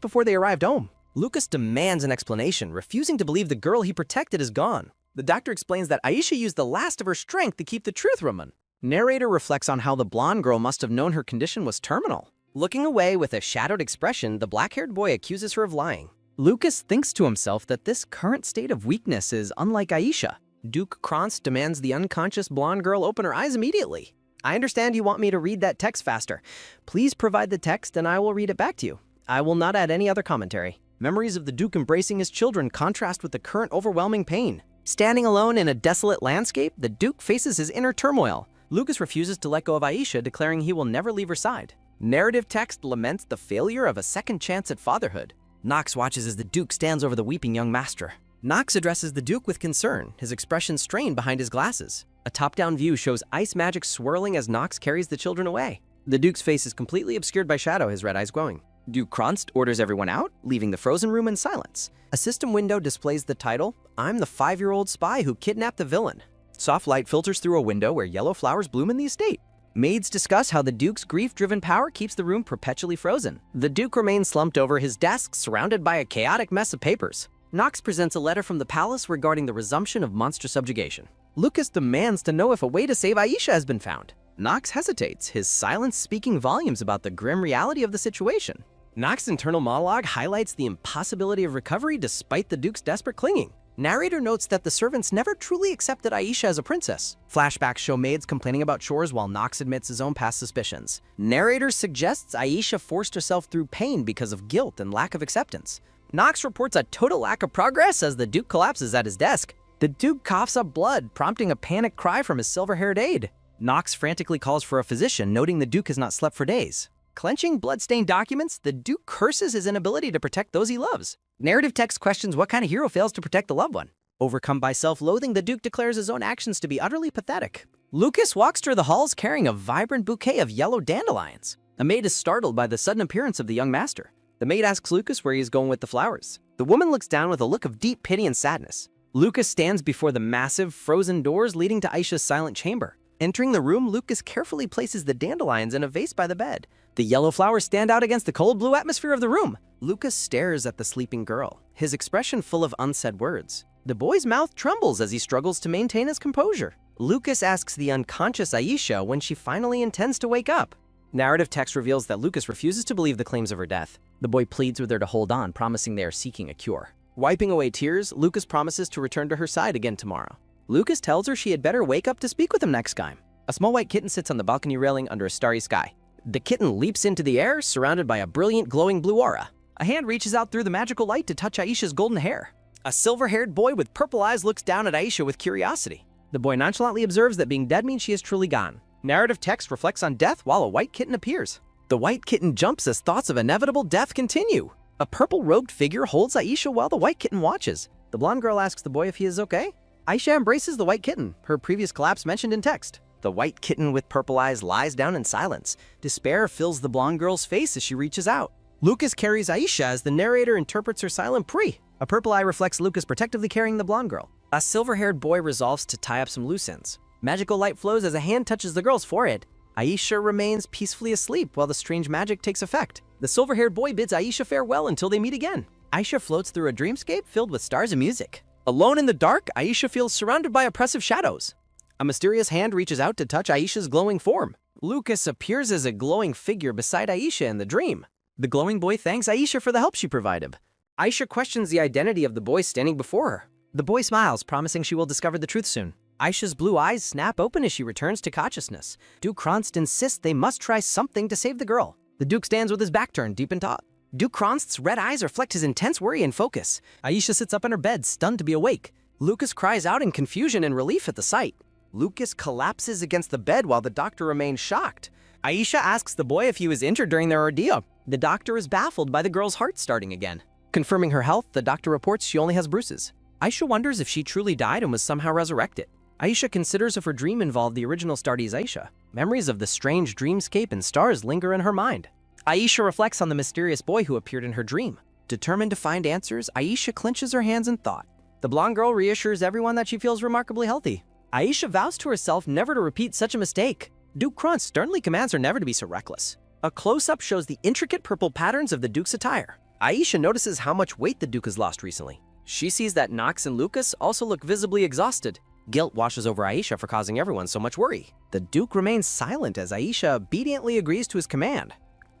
before they arrived home. Lucas demands an explanation, refusing to believe the girl he protected is gone. The doctor explains that Aisha used the last of her strength to keep the truth from him. Narrator reflects on how the blonde girl must have known her condition was terminal. Looking away with a shadowed expression, the black-haired boy accuses her of lying. Lucas thinks to himself that this current state of weakness is unlike Aisha. Duke Cronst demands the unconscious blonde girl open her eyes immediately. I understand you want me to read that text faster. Please provide the text and I will read it back to you. I will not add any other commentary. Memories of the Duke embracing his children contrast with the current overwhelming pain. Standing alone in a desolate landscape, the Duke faces his inner turmoil. Lucas refuses to let go of Aisha, declaring he will never leave her side. Narrative text laments the failure of a second chance at fatherhood. Nox watches as the Duke stands over the weeping young master. Nox addresses the Duke with concern, his expression strained behind his glasses. A top-down view shows ice magic swirling as Nox carries the children away. The Duke's face is completely obscured by shadow, his red eyes glowing. Duke Cronst orders everyone out, leaving the frozen room in silence. A system window displays the title, "I'm the 5-year-old spy who kidnapped the villain." Soft light filters through a window where yellow flowers bloom in the estate. Maids discuss how the Duke's grief-driven power keeps the room perpetually frozen. The Duke remains slumped over his desk, surrounded by a chaotic mess of papers. Nox presents a letter from the palace regarding the resumption of monster subjugation. Lucas demands to know if a way to save Aisha has been found. Nox hesitates, his silence speaking volumes about the grim reality of the situation. Nox's internal monologue highlights the impossibility of recovery despite the Duke's desperate clinging. Narrator notes that the servants never truly accepted Aisha as a princess. Flashbacks show maids complaining about chores while Nox admits his own past suspicions. Narrator suggests Aisha forced herself through pain because of guilt and lack of acceptance. Nox reports a total lack of progress as the Duke collapses at his desk. The Duke coughs up blood, prompting a panicked cry from his silver-haired aide. Nox frantically calls for a physician, noting the Duke has not slept for days. Clenching blood-stained documents, the Duke curses his inability to protect those he loves. Narrative text questions what kind of hero fails to protect the loved one. Overcome by self-loathing, the Duke declares his own actions to be utterly pathetic. Lucas walks through the halls carrying a vibrant bouquet of yellow dandelions. A maid is startled by the sudden appearance of the young master. The maid asks Lucas where he is going with the flowers. The woman looks down with a look of deep pity and sadness. Lucas stands before the massive, frozen doors leading to Aisha's silent chamber. Entering the room, Lucas carefully places the dandelions in a vase by the bed. The yellow flowers stand out against the cold blue atmosphere of the room. Lucas stares at the sleeping girl, his expression full of unsaid words. The boy's mouth trembles as he struggles to maintain his composure. Lucas asks the unconscious Aisha when she finally intends to wake up. Narrative text reveals that Lucas refuses to believe the claims of her death. The boy pleads with her to hold on, promising they are seeking a cure. Wiping away tears, Lucas promises to return to her side again tomorrow. Lucas tells her she had better wake up to speak with him next time. A small white kitten sits on the balcony railing under a starry sky. The kitten leaps into the air, surrounded by a brilliant glowing blue aura. A hand reaches out through the magical light to touch Aisha's golden hair. A silver-haired boy with purple eyes looks down at Aisha with curiosity. The boy nonchalantly observes that being dead means she is truly gone. Narrative text reflects on death while a white kitten appears. The white kitten jumps as thoughts of inevitable death continue. A purple-robed figure holds Aisha while the white kitten watches. The blonde girl asks the boy if he is okay. Aisha embraces the white kitten, her previous collapse mentioned in text. The white kitten with purple eyes lies down in silence. Despair fills the blonde girl's face as she reaches out. Lucas carries Aisha as the narrator interprets her silent plea. A purple eye reflects Lucas protectively carrying the blonde girl. A silver-haired boy resolves to tie up some loose ends. Magical light flows as a hand touches the girl's forehead. Aisha remains peacefully asleep while the strange magic takes effect. The silver-haired boy bids Aisha farewell until they meet again. Aisha floats through a dreamscape filled with stars and music. Alone in the dark, Aisha feels surrounded by oppressive shadows. A mysterious hand reaches out to touch Aisha's glowing form. Lucas appears as a glowing figure beside Aisha in the dream. The glowing boy thanks Aisha for the help she provided. Aisha questions the identity of the boy standing before her. The boy smiles, promising she will discover the truth soon. Aisha's blue eyes snap open as she returns to consciousness. Duke Kronst insists they must try something to save the girl. The Duke stands with his back turned, deep in thought. Duke Kronst's red eyes reflect his intense worry and focus. Aisha sits up in her bed, stunned to be awake. Lucas cries out in confusion and relief at the sight. Lucas collapses against the bed while the doctor remains shocked. Aisha asks the boy if he was injured during their ordeal. The doctor is baffled by the girl's heart starting again. Confirming her health, the doctor reports she only has bruises. Aisha wonders if she truly died and was somehow resurrected. Aisha considers if her dream involved the original Stardy's Aisha. Memories of the strange dreamscape and stars linger in her mind. Aisha reflects on the mysterious boy who appeared in her dream. Determined to find answers, Aisha clenches her hands in thought. The blonde girl reassures everyone that she feels remarkably healthy. Aisha vows to herself never to repeat such a mistake. Duke Kronst sternly commands her never to be so reckless. A close-up shows the intricate purple patterns of the Duke's attire. Aisha notices how much weight the Duke has lost recently. She sees that Knox and Lucas also look visibly exhausted. Guilt washes over Aisha for causing everyone so much worry. The Duke remains silent as Aisha obediently agrees to his command.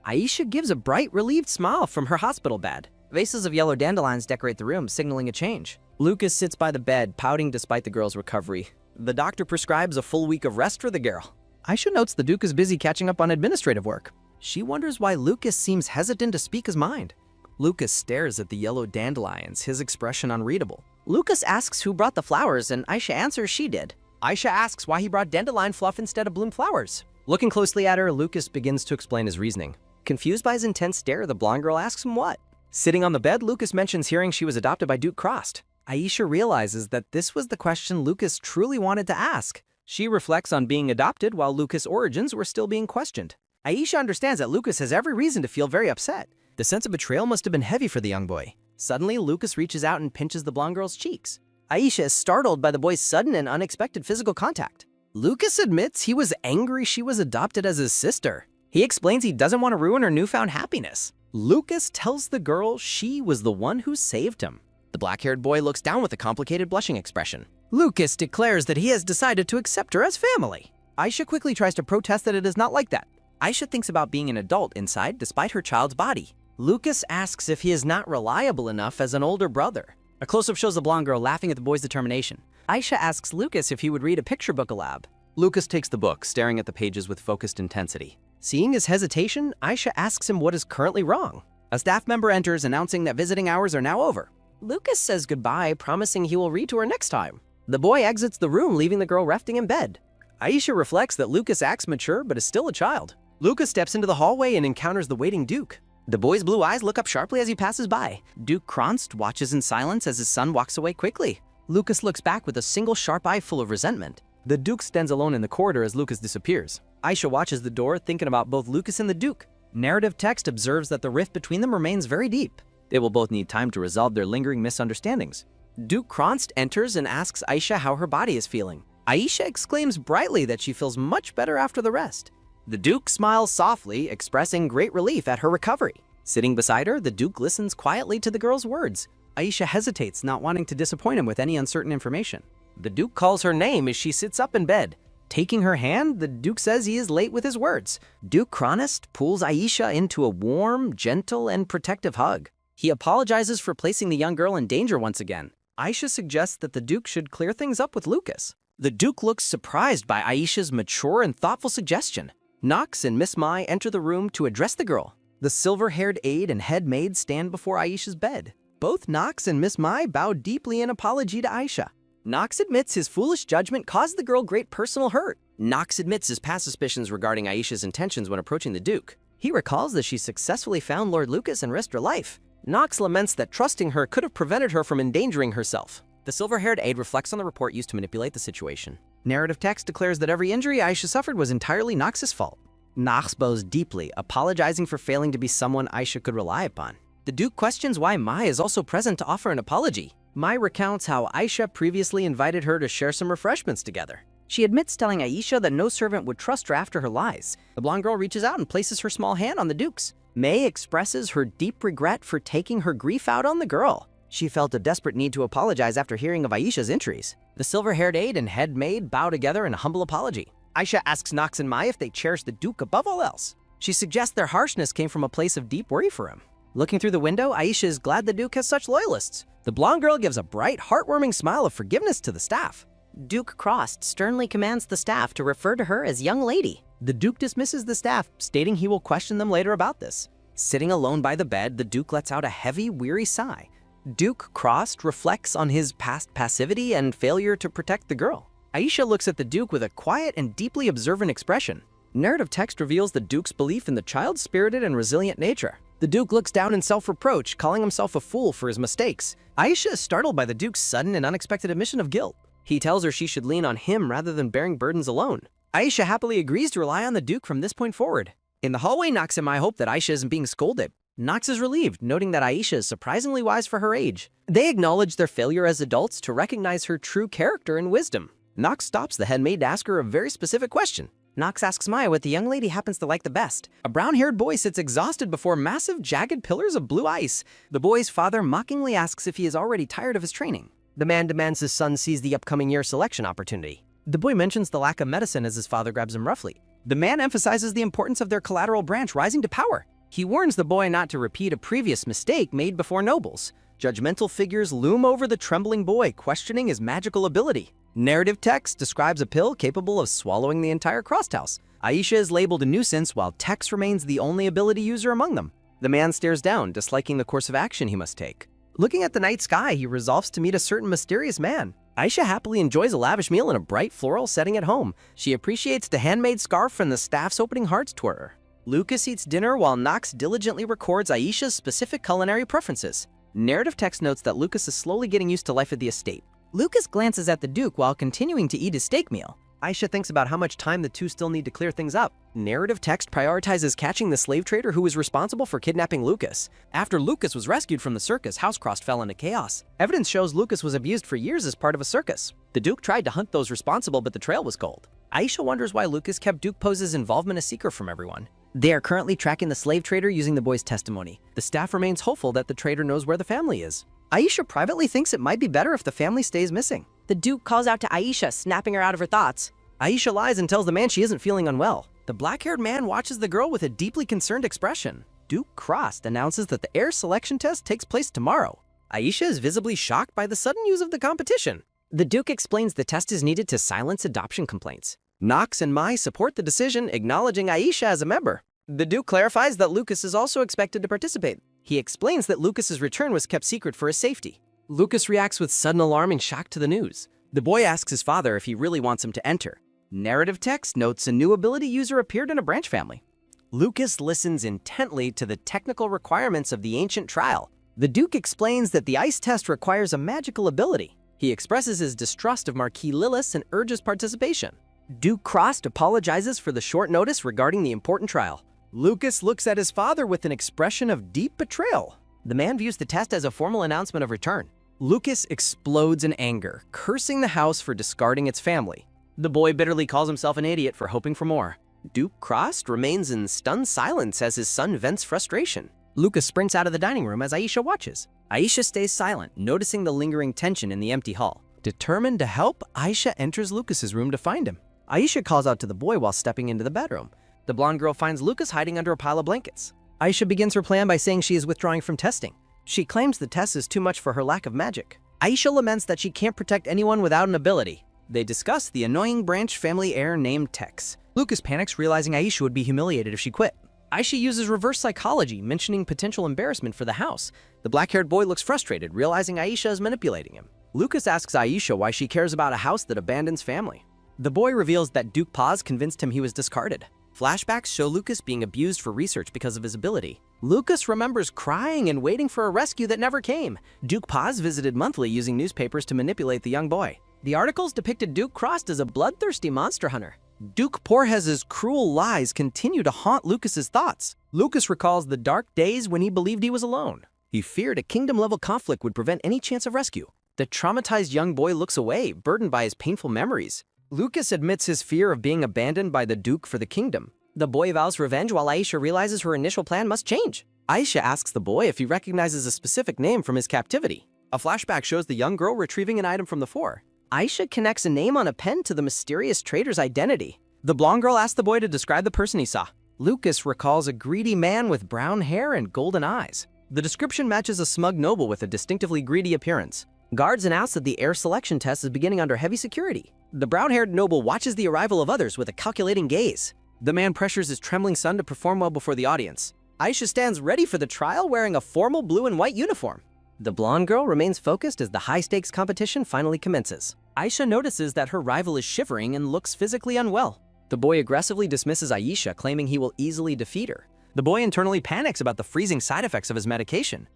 Aisha gives a bright, relieved smile from her hospital bed. Vases of yellow dandelions decorate the room, signaling a change. Lucas sits by the bed, pouting despite the girl's recovery. The doctor prescribes a full week of rest for the girl. Aisha notes the Duke is busy catching up on administrative work. She wonders why Lucas seems hesitant to speak his mind. Lucas stares at the yellow dandelions, his expression unreadable. Lucas asks who brought the flowers, and Aisha answers she did. Aisha asks why he brought dandelion fluff instead of bloom flowers. Looking closely at her, Lucas begins to explain his reasoning. Confused by his intense stare, the blonde girl asks him what. Sitting on the bed, Lucas mentions hearing she was adopted by Duke Kronst. Aisha realizes that this was the question Lucas truly wanted to ask. She reflects on being adopted while Lucas' origins were still being questioned. Aisha understands that Lucas has every reason to feel very upset. The sense of betrayal must have been heavy for the young boy. Suddenly, Lucas reaches out and pinches the blonde girl's cheeks. Aisha is startled by the boy's sudden and unexpected physical contact. Lucas admits he was angry she was adopted as his sister. He explains he doesn't want to ruin her newfound happiness. Lucas tells the girl she was the one who saved him. The black-haired boy looks down with a complicated blushing expression. Lucas declares that he has decided to accept her as family. Aisha quickly tries to protest that it is not like that. Aisha thinks about being an adult inside despite her child's body. Lucas asks if he is not reliable enough as an older brother. A close-up shows the blonde girl laughing at the boy's determination. Aisha asks Lucas if he would read a picture book aloud. Lucas takes the book, staring at the pages with focused intensity. Seeing his hesitation, Aisha asks him what is currently wrong. A staff member enters, announcing that visiting hours are now over. Lucas says goodbye, promising he will read to her next time. The boy exits the room, leaving the girl resting in bed. Aisha reflects that Lucas acts mature but is still a child. Lucas steps into the hallway and encounters the waiting Duke. The boy's blue eyes look up sharply as he passes by. Duke Kronst watches in silence as his son walks away quickly. Lucas looks back with a single sharp eye full of resentment. The Duke stands alone in the corridor as Lucas disappears. Aisha watches the door, thinking about both Lucas and the Duke. Narrative text observes that the rift between them remains very deep. They will both need time to resolve their lingering misunderstandings. Duke Kronst enters and asks Aisha how her body is feeling. Aisha exclaims brightly that she feels much better after the rest. The Duke smiles softly, expressing great relief at her recovery. Sitting beside her, the Duke listens quietly to the girl's words. Aisha hesitates, not wanting to disappoint him with any uncertain information. The Duke calls her name as she sits up in bed. Taking her hand, the Duke says he is late with his words. Duke Kronst pulls Aisha into a warm, gentle, and protective hug. He apologizes for placing the young girl in danger once again. Aisha suggests that the Duke should clear things up with Lucas. The Duke looks surprised by Aisha's mature and thoughtful suggestion. Knox and Miss Mai enter the room to address the girl. The silver-haired aide and head maid stand before Aisha's bed. Both Knox and Miss Mai bow deeply in apology to Aisha. Knox admits his foolish judgment caused the girl great personal hurt. Knox admits his past suspicions regarding Aisha's intentions when approaching the Duke. He recalls that she successfully found Lord Lucas and risked her life. Knox laments that trusting her could have prevented her from endangering herself. The silver-haired aide reflects on the report used to manipulate the situation. Narrative text declares that every injury Aisha suffered was entirely Knox's fault. Knox bows deeply, apologizing for failing to be someone Aisha could rely upon. The Duke questions why Mai is also present to offer an apology. Mai recounts how Aisha previously invited her to share some refreshments together. She admits telling Aisha that no servant would trust her after her lies. The blonde girl reaches out and places her small hand on the Duke's. May expresses her deep regret for taking her grief out on the girl. She felt a desperate need to apologize after hearing of Aisha's injuries. The silver-haired aide and head maid bow together in a humble apology. Aisha asks Knox and Mai if they cherish the Duke above all else. She suggests their harshness came from a place of deep worry for him. Looking through the window, Aisha is glad the Duke has such loyalists. The blonde girl gives a bright, heartwarming smile of forgiveness to the staff. Duke Kronst sternly commands the staff to refer to her as young lady. The Duke dismisses the staff, stating he will question them later about this. Sitting alone by the bed, the Duke lets out a heavy, weary sigh. Duke Kronst reflects on his past passivity and failure to protect the girl. Aisha looks at the Duke with a quiet and deeply observant expression. Narrative text reveals the Duke's belief in the child's spirited and resilient nature. The Duke looks down in self-reproach, calling himself a fool for his mistakes. Aisha is startled by the Duke's sudden and unexpected admission of guilt. He tells her she should lean on him rather than bearing burdens alone. Aisha happily agrees to rely on the Duke from this point forward. In the hallway, Knox and Mai hope that Aisha isn't being scolded. Knox is relieved, noting that Aisha is surprisingly wise for her age. They acknowledge their failure as adults to recognize her true character and wisdom. Knox stops the headmaid to ask her a very specific question. Knox asks Maya what the young lady happens to like the best. A brown-haired boy sits exhausted before massive, jagged pillars of blue ice. The boy's father mockingly asks if he is already tired of his training. The man demands his son seize the upcoming year selection opportunity. The boy mentions the lack of medicine as his father grabs him roughly. The man emphasizes the importance of their collateral branch rising to power. He warns the boy not to repeat a previous mistake made before nobles. Judgmental figures loom over the trembling boy, questioning his magical ability. Narrative text describes a pill capable of swallowing the entire Crossed House. Aisha is labeled a nuisance, while Tex remains the only ability user among them. The man stares down, disliking the course of action he must take. Looking at the night sky, he resolves to meet a certain mysterious man. Aisha happily enjoys a lavish meal in a bright floral setting at home. She appreciates the handmade scarf and the staff's opening hearts toward her. Lucas eats dinner while Knox diligently records Aisha's specific culinary preferences. Narrative text notes that Lucas is slowly getting used to life at the estate. Lucas glances at the Duke while continuing to eat his steak meal. Aisha thinks about how much time the two still need to clear things up. Narrative text prioritizes catching the slave trader who was responsible for kidnapping Lucas. After Lucas was rescued from the circus, Housecross fell into chaos. Evidence shows Lucas was abused for years as part of a circus. The Duke tried to hunt those responsible, but the trail was cold. Aisha wonders why Lucas kept Duke Pose's involvement a secret from everyone. They are currently tracking the slave trader using the boy's testimony. The staff remains hopeful that the trader knows where the family is. Aisha privately thinks it might be better if the family stays missing. The Duke calls out to Aisha, snapping her out of her thoughts. Aisha lies and tells the man she isn't feeling unwell. The black-haired man watches the girl with a deeply concerned expression. Duke Kronst announces that the heir selection test takes place tomorrow. Aisha is visibly shocked by the sudden news of the competition. The Duke explains the test is needed to silence adoption complaints. Knox and Mai support the decision, acknowledging Aisha as a member. The Duke clarifies that Lucas is also expected to participate. He explains that Lucas's return was kept secret for his safety. Lucas reacts with sudden alarm and shock to the news. The boy asks his father if he really wants him to enter. Narrative text notes a new ability user appeared in a branch family. Lucas listens intently to the technical requirements of the ancient trial. The Duke explains that the ice test requires a magical ability. He expresses his distrust of Marquis Lillis and urges participation. Duke Kronst apologizes for the short notice regarding the important trial. Lucas looks at his father with an expression of deep betrayal. The man views the test as a formal announcement of return. Lucas explodes in anger, cursing the house for discarding its family. The boy bitterly calls himself an idiot for hoping for more. Duke Crossed remains in stunned silence as his son vents frustration. Lucas sprints out of the dining room as Aisha watches. Aisha stays silent, noticing the lingering tension in the empty hall. Determined to help, Aisha enters Lucas's room to find him. Aisha calls out to the boy while stepping into the bedroom. The blonde girl finds Lucas hiding under a pile of blankets. Aisha begins her plan by saying she is withdrawing from testing. She claims the test is too much for her lack of magic. Aisha laments that she can't protect anyone without an ability. They discuss the annoying branch family heir named Tex. Lucas panics, realizing Aisha would be humiliated if she quit. Aisha uses reverse psychology, mentioning potential embarrassment for the house. The black-haired boy looks frustrated, realizing Aisha is manipulating him. Lucas asks Aisha why she cares about a house that abandons family. The boy reveals that Duke Paz convinced him he was discarded. Flashbacks show Lucas being abused for research because of his ability. Lucas remembers crying and waiting for a rescue that never came. Duke Paz visited monthly using newspapers to manipulate the young boy. The articles depicted Duke Crossed as a bloodthirsty monster hunter. Duke Porges's cruel lies continue to haunt Lucas's thoughts. Lucas recalls the dark days when he believed he was alone. He feared a kingdom-level conflict would prevent any chance of rescue. The traumatized young boy looks away, burdened by his painful memories. Lucas admits his fear of being abandoned by the Duke for the kingdom. The boy vows revenge while Aisha realizes her initial plan must change. Aisha asks the boy if he recognizes a specific name from his captivity. A flashback shows the young girl retrieving an item from the floor. Aisha connects a name on a pen to the mysterious traitor's identity. The blonde girl asks the boy to describe the person he saw. Lucas recalls a greedy man with brown hair and golden eyes. The description matches a smug noble with a distinctively greedy appearance. Guards announce that the heir selection test is beginning under heavy security. The brown-haired noble watches the arrival of others with a calculating gaze. The man pressures his trembling son to perform well before the audience. Aisha stands ready for the trial wearing a formal blue and white uniform. The blonde girl remains focused as the high-stakes competition finally commences. Aisha notices that her rival is shivering and looks physically unwell. The boy aggressively dismisses Aisha, claiming he will easily defeat her. The boy internally panics about the freezing side effects of his medication.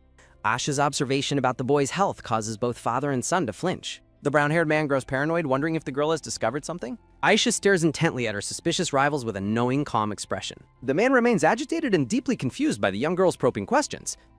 Aisha's observation about the boy's health causes both father and son to flinch. The brown-haired man grows paranoid, wondering if the girl has discovered something. Aisha stares intently at her suspicious rivals with a knowing, calm expression. The man remains agitated and deeply confused by the young girl's probing questions.